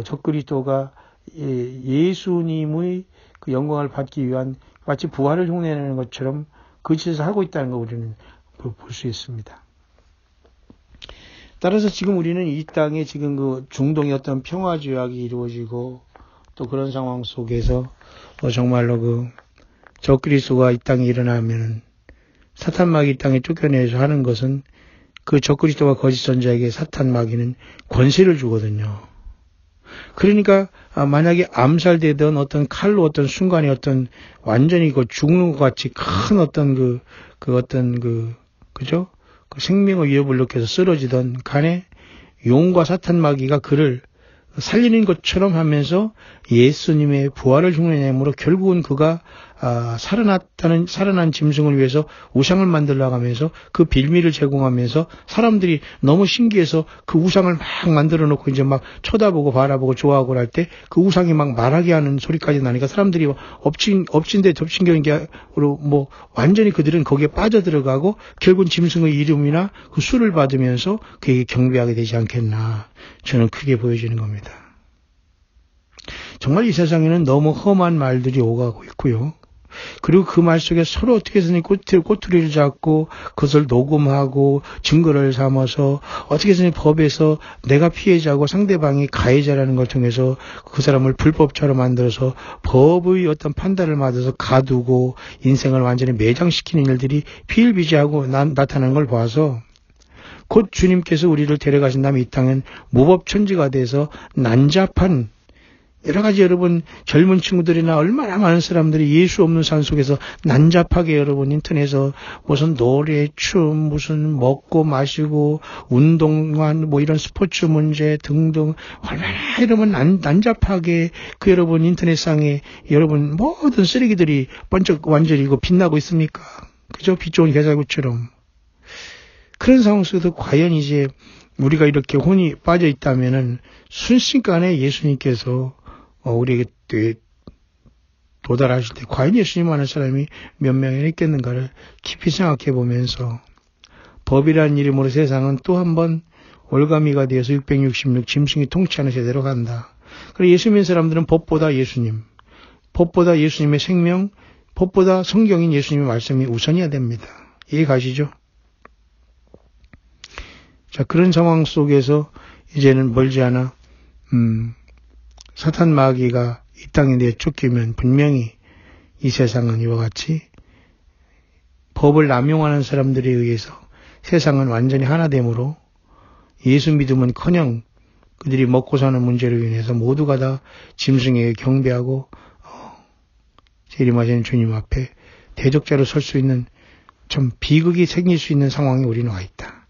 적그리스도가 예수님의 그 영광을 받기 위한 마치 부활을 흉내내는 것처럼 그 짓을 하고 있다는 걸 우리는 볼 수 있습니다. 따라서 지금 우리는 이 땅에 지금 그 중동의 어떤 평화 조약이 이루어지고 또 그런 상황 속에서 정말로 그 적그리스도가 이 땅에 일어나면은 사탄 마귀 이 땅에 쫓겨내서 하는 것은 그 적그리스도와 거짓 선자에게 사탄 마귀는 권세를 주거든요. 그러니까 만약에 암살되던 어떤 칼로 어떤 순간에 어떤 완전히 그 죽는 것 같이 큰 어떤 그죠? 그 생명의 위협을 느껴서 쓰러지던 간에 용과 사탄 마귀가 그를 살리는 것처럼 하면서 예수님의 부활을 흉내내므로 결국은 그가 살아난 짐승을 위해서 우상을 만들려고 하면서 그 빌미를 제공하면서 사람들이 너무 신기해서 그 우상을 막 만들어 놓고 이제 막 쳐다보고 바라보고 좋아하고 할 때 그 우상이 막 말하게 하는 소리까지 나니까 사람들이 엎친 데 덮친 격으로 뭐 완전히 그들은 거기에 빠져들어가고 결국은 짐승의 이름이나 그 수를 받으면서 그에게 경배하게 되지 않겠나 저는 크게 보여지는 겁니다. 정말 이 세상에는 너무 험한 말들이 오가고 있고요. 그리고 그 말 속에 서로 어떻게 해서는 꼬투리를 잡고 그것을 녹음하고 증거를 삼아서 어떻게 해서는 법에서 내가 피해자고 상대방이 가해자라는 걸 통해서 그 사람을 불법자로 만들어서 법의 어떤 판단을 받아서 가두고 인생을 완전히 매장시키는 일들이 비일비재하고 나타나는 걸 봐서 곧 주님께서 우리를 데려가신 다음에 이 땅은 무법천지가 돼서 난잡한 여러 가지 여러분 젊은 친구들이나 얼마나 많은 사람들이 예수 없는 삶 속에서 난잡하게 여러분 인터넷에서 무슨 노래, 춤, 무슨 먹고 마시고 운동한 뭐 이런 스포츠 문제 등등 얼마나 여러분 난잡하게 그 여러분 인터넷상에 여러분 모든 쓰레기들이 번쩍 완전히 빛나고 있습니까? 그죠? 빛 좋은 개살구처럼. 그런 상황 속에서 과연 이제 우리가 이렇게 혼이 빠져 있다면은 순식간에 예수님께서 우리에게 도달하실 때 과연 예수님 아는 사람이 몇 명이나 있겠는가를 깊이 생각해 보면서 법이라는 이름으로 세상은 또 한 번 올가미가 되어서 666 짐승이 통치하는 세대로 간다. 그리고 예수 믿는 사람들은 법보다 예수님, 법보다 예수님의 생명, 법보다 성경인 예수님의 말씀이 우선이어야 됩니다. 이해 가시죠? 자, 그런 상황 속에서 이제는 멀지 않아 사탄 마귀가 이 땅에 내쫓기면 분명히 이 세상은 이와 같이 법을 남용하는 사람들에 의해서 세상은 완전히 하나됨으로 예수 믿음은커녕 그들이 먹고 사는 문제로 인해서 모두가 다 짐승에게 경배하고 재림하시는 주님 앞에 대적자로 설 수 있는 좀 비극이 생길 수 있는 상황에 우리는 와 있다.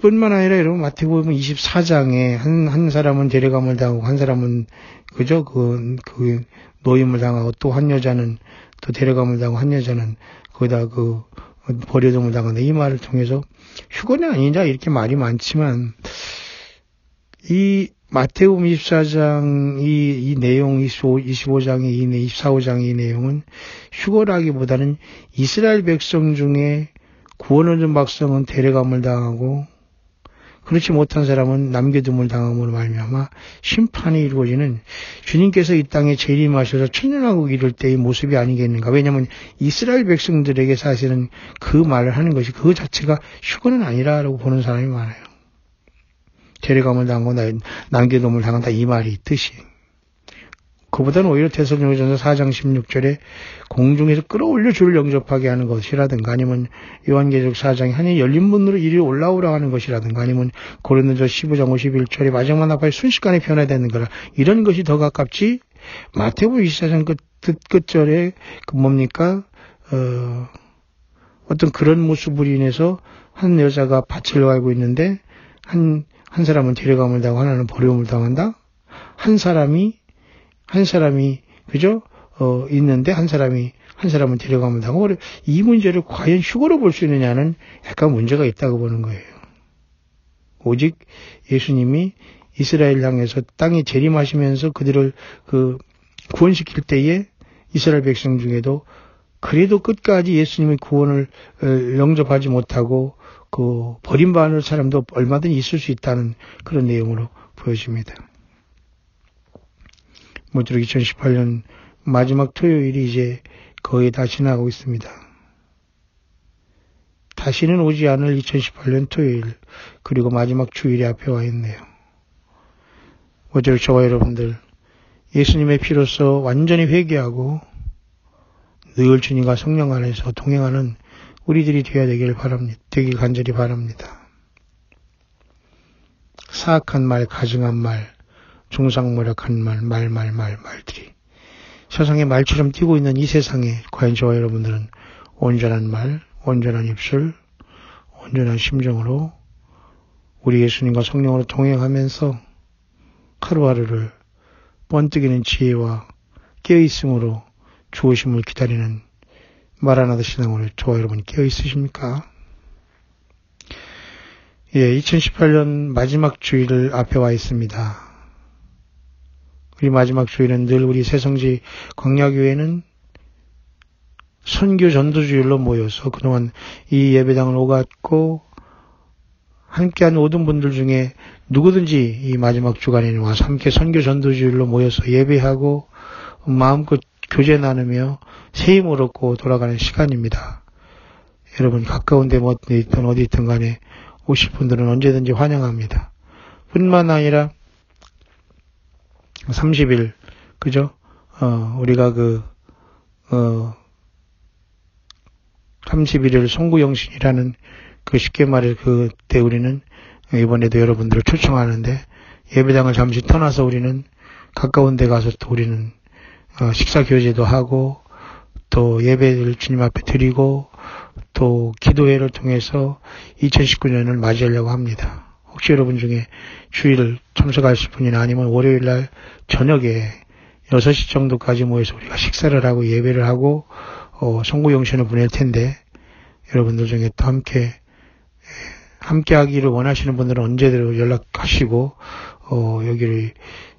뿐만 아니라 여러분 마태복음 24장에 한 사람은 데려감을 당하고 한 사람은 그저 그 노임을 당하고 또 한 여자는 또 데려감을 당하고 한 여자는 거기다 버려둠을 당한다. 이 말을 통해서 휴거는 아니냐 이렇게 말이 많지만 이 마태복음 24장 이 내용 25장의 24장의 이 내용은 휴거라기보다는 이스라엘 백성 중에 구원 얻은 백성은 데려감을 당하고 그렇지 못한 사람은 남겨둠을 당함으로 말미암아 심판이 이루어지는 주님께서 이 땅에 재림하셔서 천년왕국 이룰 때의 모습이 아니겠는가. 왜냐하면 이스라엘 백성들에게 사실은 그 말을 하는 것이 그 자체가 휴거는 아니라라고 보는 사람이 많아요. 데려감을 당하고 남겨둠을 당한다 이 말이 있듯이. 그보다는 오히려 데살로니가전서 4장 16절에 공중에서 끌어올려 주를 영접하게 하는 것이라든가 아니면 요한계시록 4장에 하나님 열린 문으로 이리 올라오라 하는 것이라든가 아니면 고린도전서 15장 51절에 마지막 나팔이 순식간에 변화되는 거라 이런 것이 더 가깝지 마태복음 24장 끝절에 뭡니까 어떤 그런 모습으로 인해서 한 여자가 밭을 갈고 있는데 한 사람은 데려감을 당하고 하나는 버림을 당한다. 한 사람이 그죠? 있는데 한 사람은 데려감을 당하고 이 문제를 과연 휴거로 볼 수 있느냐는 약간 문제가 있다고 보는 거예요. 오직 예수님이 이스라엘 향해서 땅에 재림하시면서 그들을 구원시킬 때에 이스라엘 백성 중에도 그래도 끝까지 예수님의 구원을 영접하지 못하고 버림받는 사람도 얼마든지 있을 수 있다는 그런 내용으로 보여집니다. 모쪼록 2018년 마지막 토요일이 이제 거의 다 지나가고 있습니다. 다시는 오지 않을 2018년 토요일 그리고 마지막 주일이 앞에 와 있네요. 모쪼록 저와 여러분들 예수님의 피로써 완전히 회개하고 늘 주님과 성령 안에서 동행하는 우리들이 되어야 되길 간절히 바랍니다. 사악한 말, 가증한 말, 중상모략한 말들이 세상에 말처럼 뛰고 있는 이 세상에 과연 저와 여러분들은 온전한 말, 온전한 입술, 온전한 심정으로 우리 예수님과 성령으로 동행하면서 하루하루를 번뜩이는 지혜와 깨어있음으로 주오심을 기다리는 마라나다 신앙으로 저와 여러분이 깨어있으십니까? 2018년 마지막 주일 앞에 와 있습니다. 우리 마지막 주일은 늘 우리 새성지 광야교회는 선교 전도주일로 모여서 그동안 이 예배당을 오갔고 함께한 모든 분들 중에 누구든지 이 마지막 주간에는 와서 함께 선교 전도주일로 모여서 예배하고 마음껏 교제 나누며 세임을 얻고 돌아가는 시간입니다. 여러분 가까운 데 어디 있든 간에 오실 분들은 언제든지 환영합니다. 뿐만 아니라 30일 그죠? 우리가 31일 송구영신이라는 쉽게 말해 그때 우리는 이번에도 여러분들을 초청하는데 예배당을 잠시 떠나서 우리는 가까운 데 가서 또 우리는 식사 교제도 하고 또 예배를 주님 앞에 드리고 또 기도회를 통해서 2019년을 맞이하려고 합니다. 혹시 여러분 중에 주일 참석하실 분이나 아니면 월요일 날 저녁에 6시 정도까지 모여서 우리가 식사를 하고 예배를 하고 송구영신을 보낼 텐데 여러분들 중에 또 함께 하기를 원하시는 분들은 언제든 연락하시고 여기를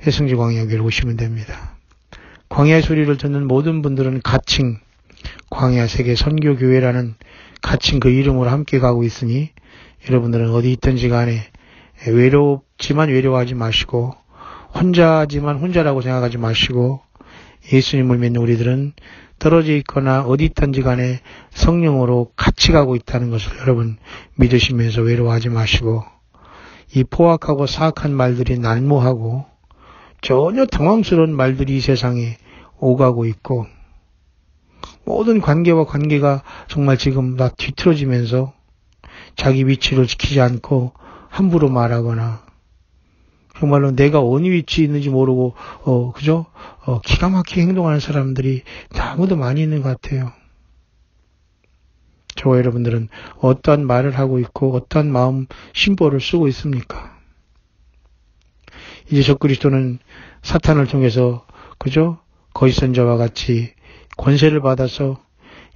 해성지 광야교회를 오시면 됩니다. 광야의 소리를 듣는 모든 분들은 가칭 광야 세계 선교교회라는 가칭 그 이름으로 함께 가고 있으니 여러분들은 어디 있든지 간에 외롭지만 외로워하지 마시고 혼자지만 혼자라고 생각하지 마시고 예수님을 믿는 우리들은 떨어져 있거나 어디 있든지 간에 성령으로 같이 가고 있다는 것을 여러분 믿으시면서 외로워하지 마시고 이 포악하고 사악한 말들이 난무하고 전혀 당황스러운 말들이 이 세상에 오가고 있고 모든 관계와 관계가 정말 지금 다 뒤틀어지면서 자기 위치를 지키지 않고 함부로 말하거나 정말로 내가 어느 위치에 있는지 모르고 그죠? 기가 막히게 행동하는 사람들이 너무도 많이 있는 것 같아요. 저와 여러분들은 어떠한 말을 하고 있고 어떠한 마음 심보를 쓰고 있습니까? 이제 적그리스도는 사탄을 통해서 그죠? 거짓 선자와 같이 권세를 받아서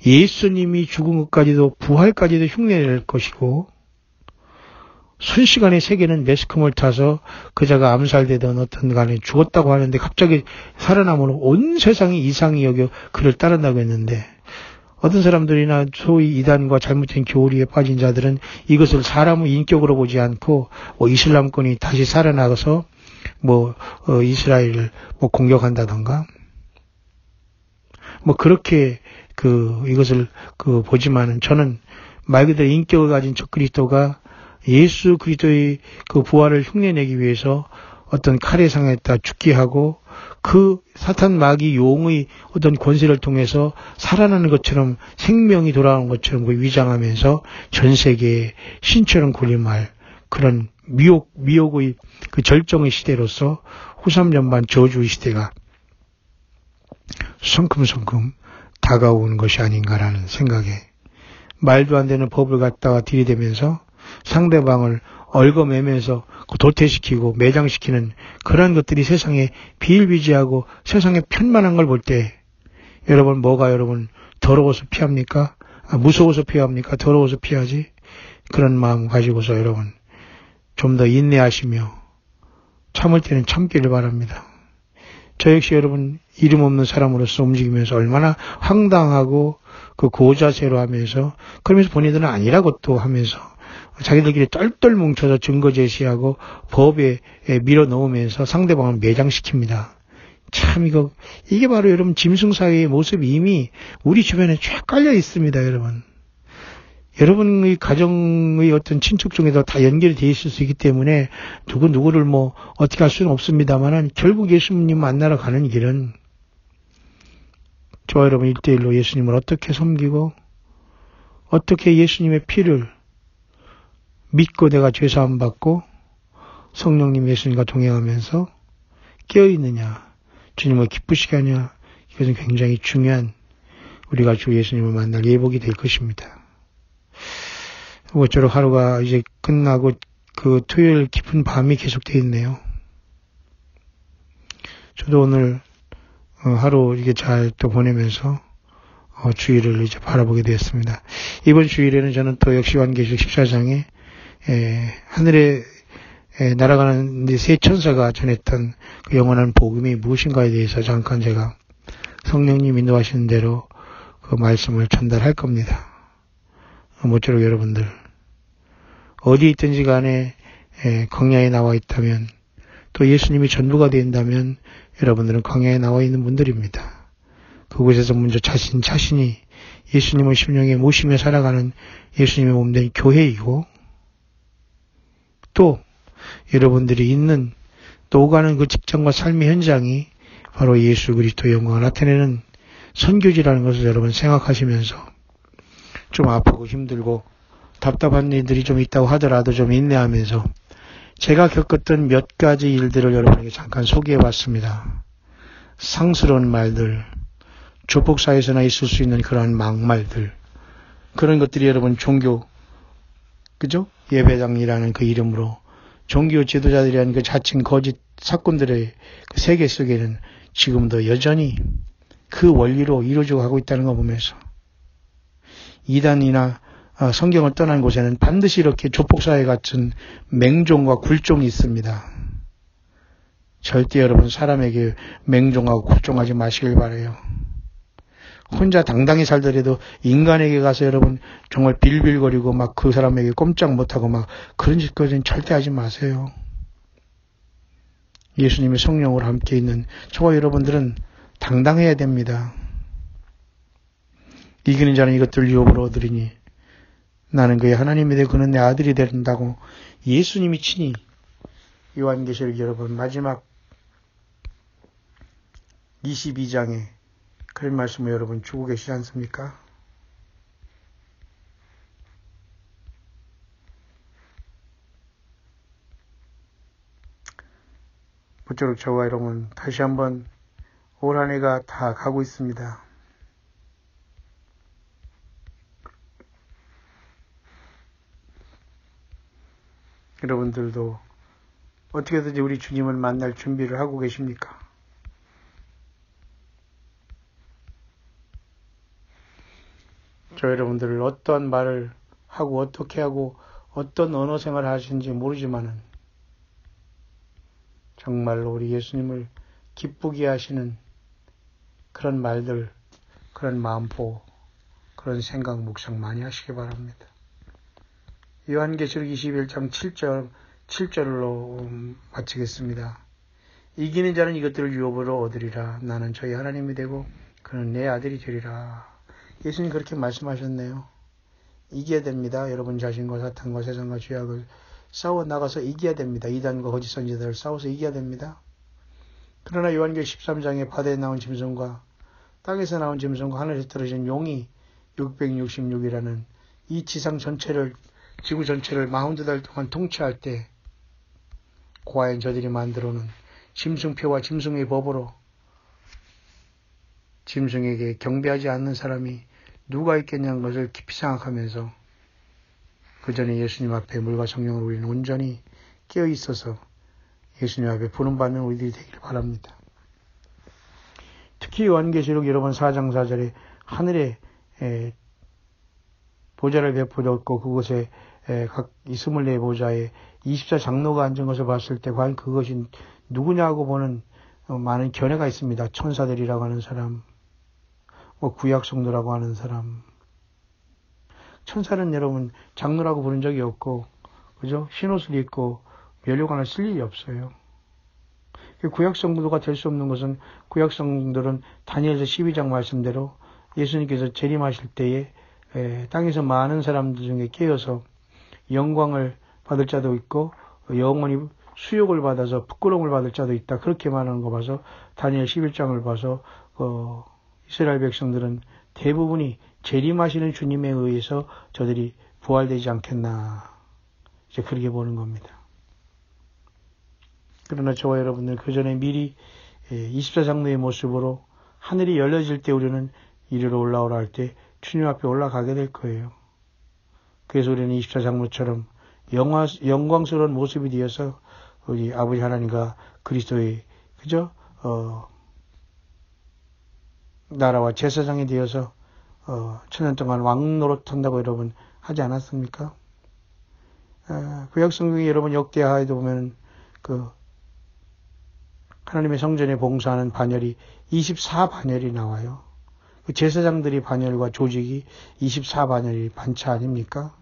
예수님이 죽은 것까지도 부활까지도 흉내낼 것이고 순식간에 세계는 매스컴을 타서 그자가 암살되던 어떤 간에 죽었다고 하는데 갑자기 살아남으로 온 세상이 이상히 여겨 그를 따른다고 했는데 어떤 사람들이나 소위 이단과 잘못된 교리에 빠진 자들은 이것을 사람의 인격으로 보지 않고 이슬람권이 다시 살아나가서 이스라엘을 공격한다던가 그렇게 이것을 보지만은 저는 말 그대로 인격을 가진 적그리스도가 예수 그리스도의 그 부활을 흉내내기 위해서 어떤 칼에 상했다 죽게 하고 그 사탄 마귀 용의 어떤 권세를 통해서 살아나는 것처럼 생명이 돌아오는 것처럼 위장하면서 전 세계에 신처럼 군림할 그런 미혹의 그 절정의 시대로서 후삼전반 저주의 시대가 성큼성큼 다가오는 것이 아닌가라는 생각에 말도 안 되는 법을 갖다가 들이대면서 상대방을 얽어매면서 도태시키고 매장시키는 그런 것들이 세상에 비일비재하고 세상에 편만한 걸 볼 때 여러분 여러분 더러워서 피합니까? 무서워서 피합니까? 더러워서 피하지? 그런 마음 가지고서 여러분 좀 더 인내하시며 참을 때는 참기를 바랍니다. 저 역시 여러분 이름 없는 사람으로서 움직이면서 얼마나 황당하고 그 고자세로 하면서 그러면서 본인들은 아니라고 또 하면서 자기들끼리 똘똘 뭉쳐서 증거 제시하고 법에 밀어 넣으면서 상대방을 매장시킵니다. 참 이게 바로 여러분 짐승사회의 모습이 이미 우리 주변에 쫙 깔려 있습니다, 여러분. 여러분의 가정의 어떤 친척 중에도 다 연결이 되어 있을 수 있기 때문에 누구를 어떻게 할 수는 없습니다만은 결국 예수님 만나러 가는 길은 저와 여러분 1대1로 예수님을 어떻게 섬기고 어떻게 예수님의 피를 믿고 내가 죄사함 받고 성령님 예수님과 동행하면서 깨어있느냐 주님을 기쁘시게 하냐 이것은 굉장히 중요한 우리가 주 예수님을 만날 예복이 될 것입니다. 모쪼록 하루가 이제 끝나고 그 토요일 깊은 밤이 계속되어 있네요. 저도 오늘 하루 이게 잘 또 보내면서 주일을 이제 바라보게 되었습니다. 이번 주일에는 저는 또 역시 요한계시록 14장에 하늘에 날아가는 세 천사가 전했던 그 영원한 복음이 무엇인가에 대해서 잠깐 제가 성령님 인도하시는 대로 그 말씀을 전달할 겁니다. 모쪼록 여러분들 어디 있든지 간에 광야에 나와 있다면 또 예수님이 전부가 된다면 여러분들은 광야에 나와 있는 분들입니다. 그곳에서 먼저 자신이 예수님을 심령에 모시며 살아가는 예수님의 몸된 교회이고 또 여러분들이 있는 또 오가는 그 직장과 삶의 현장이 바로 예수 그리스도의 영광을 나타내는 선교지라는 것을 여러분 생각하시면서 좀 아프고 힘들고 답답한 일들이 좀 있다고 하더라도 좀 인내하면서 제가 겪었던 몇 가지 일들을 여러분에게 잠깐 소개해 봤습니다. 상스러운 말들, 조폭사에서나 있을 수 있는 그러한 막말들, 그런 것들이 여러분 종교, 그죠? 예배당이라는 그 이름으로 종교 지도자들이 한 그 자칭 거짓 사건들의 그 세계 속에는 지금도 여전히 그 원리로 이루어져 가고 있다는 거 보면서 이단이나 성경을 떠난 곳에는 반드시 이렇게 조폭사회 같은 맹종과 굴종이 있습니다. 절대 여러분 사람에게 맹종하고 굴종하지 마시길 바라요. 혼자 당당히 살더라도 인간에게 가서 여러분 정말 빌빌거리고 막 그 사람에게 꼼짝 못하고 막 그런 짓까지는 절대 하지 마세요. 예수님의 성령으로 함께 있는 저와 여러분들은 당당해야 됩니다. 이기는 자는 이것들 유업으로 얻으리니 나는 그의 하나님이 되고 그는 내 아들이 된다고 예수님이 친히 요한계시록 여러분 마지막 22장에 그런 말씀을 여러분 주고 계시지 않습니까? 모쪼록 저와 여러분 다시 한번 올 한 해가 다 가고 있습니다. 여러분들도 어떻게든지 우리 주님을 만날 준비를 하고 계십니까? 저 여러분들 어떠한 말을 하고 어떻게 하고 어떤 언어 생활을 하시는지 모르지만은 정말로 우리 예수님을 기쁘게 하시는 그런 말들, 그런 마음포, 그런 생각, 묵상 많이 하시기 바랍니다. 요한계시록 21장 7절로 마치겠습니다. 이기는 자는 이것들을 유업으로 얻으리라. 나는 저희 하나님이 되고 그는 내 아들이 되리라. 예수님 그렇게 말씀하셨네요. 이겨야 됩니다. 여러분 자신과 사탄과 세상과 죄악을 싸워 나가서 이겨야 됩니다. 이단과 거짓 선지자들을 싸워서 이겨야 됩니다. 그러나 요한계시록 13장에 바다에 나온 짐승과 땅에서 나온 짐승과 하늘에서 떨어진 용이 666이라는 이 지상 전체를, 지구 전체를 42달 동안 통치할 때 과연 저들이 만들어 놓은 짐승표와 짐승의 법으로 짐승에게 경배하지 않는 사람이 누가 있겠냐는 것을 깊이 생각하면서 그 전에 예수님 앞에 물과 성령으로 우리는 온전히 깨어 있어서 예수님 앞에 부름받는 우리들이 되기를 바랍니다. 특히 요한계시록 여러분 4장 4절에 하늘에 보좌를 베풀었고 그곳에 각 24보좌에 24장로가 앉은 것을 봤을 때 과연 그것이 누구냐고 보는 많은 견해가 있습니다. 천사들이라고 하는 사람, 구약성도라고 하는 사람. 천사는 여러분 장로라고 부른 적이 없고, 그죠? 흰옷을 입고 면류관을 쓸 일이 없어요. 구약성도가 될 수 없는 것은 구약성도들은 다니엘서 12장 말씀대로 예수님께서 재림하실 때에 땅에서 많은 사람들 중에 깨어서 영광을 받을 자도 있고 영원히 수욕을 받아서 부끄러움을 받을 자도 있다. 그렇게 말하는 거 봐서 다니엘 11장을 봐서 이스라엘 백성들은 대부분이 재림하시는 주님에 의해서 저들이 부활되지 않겠나. 이제 그렇게 보는 겁니다. 그러나 저와 여러분들 그 전에 미리 24장로의 모습으로 하늘이 열려질 때 우리는 이리로 올라오라 할 때 주님 앞에 올라가게 될 거예요. 그래서 우리는 24장로처럼 영광스러운 모습이 되어서 우리 아버지 하나님과 그리스도의 그죠? 나라와 제사장이 되어서 천년 동안 왕 노릇한다고 여러분 하지 않았습니까? 구약성경에 여러분 역대하에도 보면 그 하나님의 성전에 봉사하는 반열이 24반열이 나와요. 그 제사장들이 반열과 조직이 24반열이 반차 아닙니까?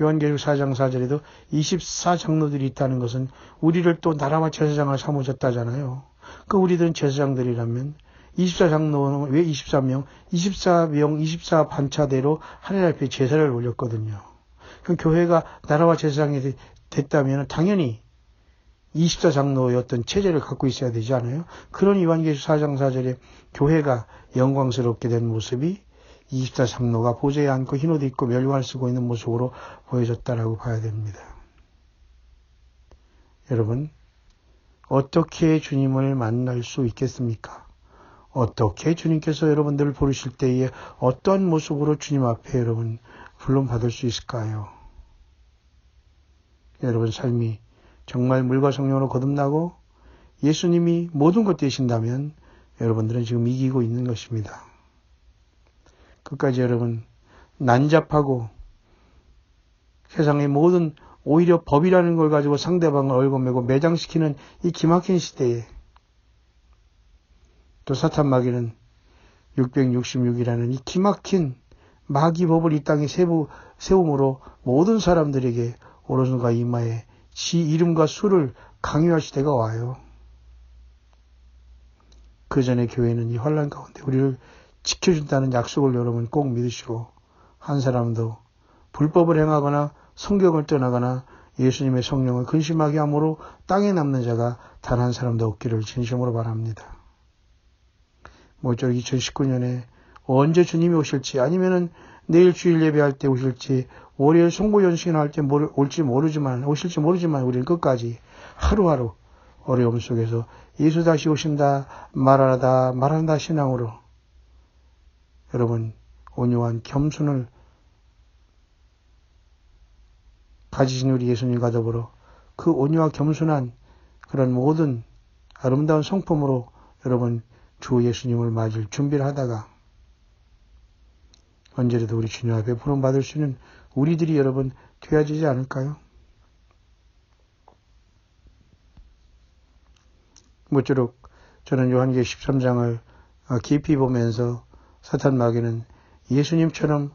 요한계시록 4장 4절에도 24장로들이 있다는 것은 우리를 또 나라와 제사장을 삼으셨다잖아요. 그 우리들은 제사장들이라면 24장로는 왜 24명? 24명, 24반차대로 하늘 앞에 제사를 올렸거든요. 그럼 교회가 나라와 제사장이 됐다면 당연히 24장로의 어떤 체제를 갖고 있어야 되지 않아요? 그런 요한계시록 4장 4절에 교회가 영광스럽게 된 모습이 24장로가 보좌에 앉고 흰옷 입고 멸관을 쓰고 있는 모습으로 보여졌다라고 봐야 됩니다. 여러분, 어떻게 주님을 만날 수 있겠습니까? 어떻게 주님께서 여러분들을 부르실 때에 어떤 모습으로 주님 앞에 여러분 불론받을 수 있을까요? 여러분 삶이 정말 물과 성령으로 거듭나고 예수님이 모든 것 되신다면 여러분들은 지금 이기고 있는 것입니다. 끝까지 여러분 난잡하고 세상의 모든 오히려 법이라는 걸 가지고 상대방을 얼거매고 매장시키는 이 기막힌 시대에 또 사탄 마귀는 666이라는 이 기막힌 마귀 법을 이 땅에 세움으로 모든 사람들에게 오른손과 이마에 지 이름과 수를 강요할 시대가 와요. 그 전에 교회는 이 환난 가운데 우리를 지켜준다는 약속을 여러분 꼭 믿으시고 한 사람도 불법을 행하거나 성경을 떠나거나 예수님의 성령을 근심하게 함으로 땅에 남는 자가 단 한 사람도 없기를 진심으로 바랍니다. 모쪼록 2019년에 언제 주님이 오실지, 아니면은 내일 주일 예배할 때 오실지, 월요일 송구연식이나 할 때 오실지 모르지만 우리는 끝까지 하루하루 어려움 속에서 예수 다시 오신다 말한다 신앙으로 여러분 온유한 겸손을 가지신 우리 예수님과 더불어 그 온유와 겸손한 그런 모든 아름다운 성품으로 여러분 주 예수님을 맞을 준비를 하다가 언제라도 우리 주님 앞에 부름받을 수 있는 우리들이 여러분 되어지지 않을까요? 모쪼록 저는 요한계시록 13장을 깊이 보면서 사탄 마귀는 예수님처럼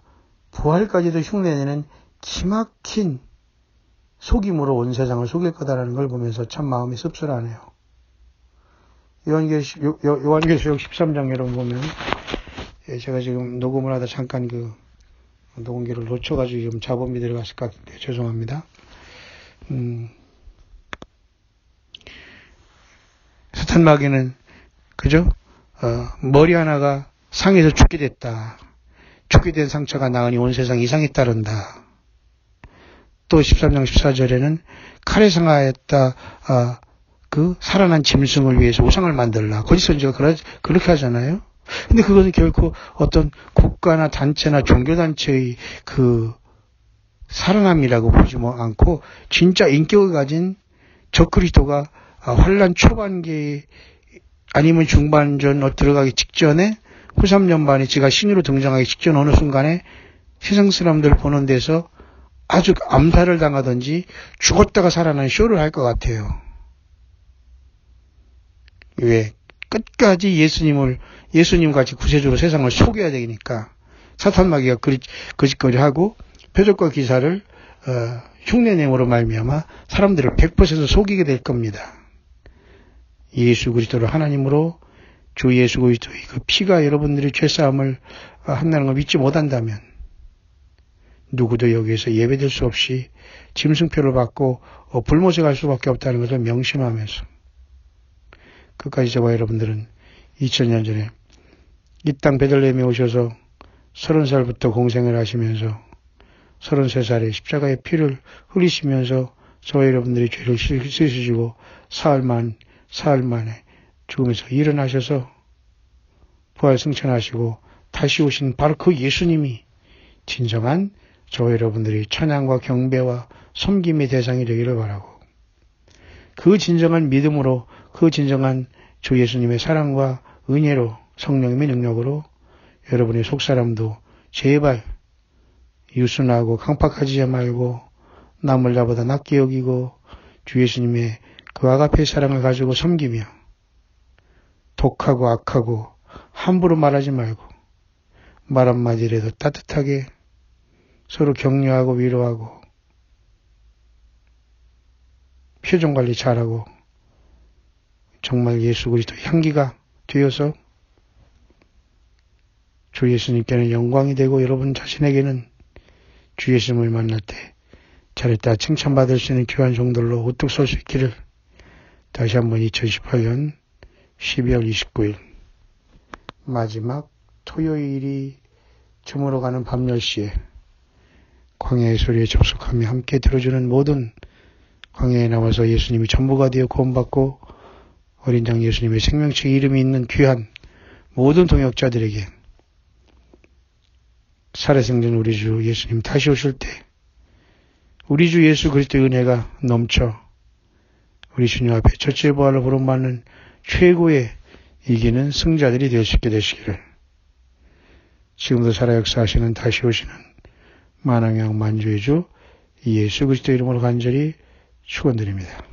부활까지도 흉내내는 기막힌 속임으로 온 세상을 속일 거다라는 걸 보면서 참 마음이 씁쓸하네요. 요한계시록 13장 여러분 보면 제가 지금 녹음을 하다 잠깐 그 녹음기를 놓쳐가지고 지금 잡음이 들어갔을 것 같은데 죄송합니다. 사탄 마귀는 그죠? 머리 하나가 상해서 죽게 됐다. 죽게 된 상처가 나으니 온 세상 이상에 따른다. 또 13장 14절에는 칼에 상하였다. 그 살아난 짐승을 위해서 우상을 만들라. 거짓 선지가 그렇게 하잖아요. 근데 그것은 결코 어떤 국가나 단체나 종교단체의 그 살아남이라고 보지 않고 진짜 인격을 가진 적그리스도가 환란 초반기 아니면 중반전 들어가기 직전에 후 3년 반에 지가 신으로 등장하기 직전 어느 순간에 세상 사람들 보는 데서 아주 암살을 당하든지 죽었다가 살아나는 쇼를 할 것 같아요. 왜? 끝까지 예수님 같이 구세주로 세상을 속여야 되니까 사탄 마귀가 거짓거리 하고 표적과 기사를 흉내냄으로 말미암아 사람들을 100% 속이게 될 겁니다. 예수 그리스도를 하나님으로 주 예수 그리스도의 그 피가 여러분들의 죄사함을 한다는 걸 믿지 못한다면 누구도 여기에서 예배될 수 없이 짐승표를 받고 불못에 갈 수밖에 없다는 것을 명심하면서 끝까지 저와 여러분들은 2000년 전에 이 땅 베들레헴에 오셔서 30살부터 공생을 하시면서 33살에 십자가의 피를 흘리시면서 저와 여러분들의 죄를 씻으시고 사흘 만에 죽음에서 일어나셔서 부활 승천하시고 다시 오신 바로 그 예수님이 진정한 저와 여러분들이 찬양과 경배와 섬김의 대상이 되기를 바라고 그 진정한 믿음으로 그 진정한 주 예수님의 사랑과 은혜로 성령님의 능력으로 여러분의 속사람도 제발 유순하고 강팍하지 말고 남을 나보다 낫게 여기고 주 예수님의 그 아가페의 사랑을 가지고 섬기며 독하고 악하고 함부로 말하지 말고 말 한마디라도 따뜻하게 서로 격려하고 위로하고 표정 관리 잘하고 정말 예수 그리스도 향기가 되어서 주 예수님께는 영광이 되고 여러분 자신에게는 주 예수님을 만날 때 잘했다 칭찬받을 수 있는 귀한 종들로 우뚝 설 수 있기를 다시 한번 2018년 12월 29일 마지막 토요일이 저물어가는 밤 10시에 광야의 소리에 접속하며 함께 들어주는 모든 광야에 나와서 예수님이 전부가 되어 구원받고 어린 장 예수님의 생명책 이름이 있는 귀한 모든 동역자들에게 살아생전 우리 주 예수님 다시 오실 때 우리 주 예수 그리스도의 은혜가 넘쳐 우리 주님 앞에 첫째 부활로 부름받는 최고의 이기는 승자들이 될 수 있게 되시기를 지금도 살아 역사하시는 다시 오시는 만왕의 왕 만주의 주 예수 그리스도 이름으로 간절히 축원드립니다.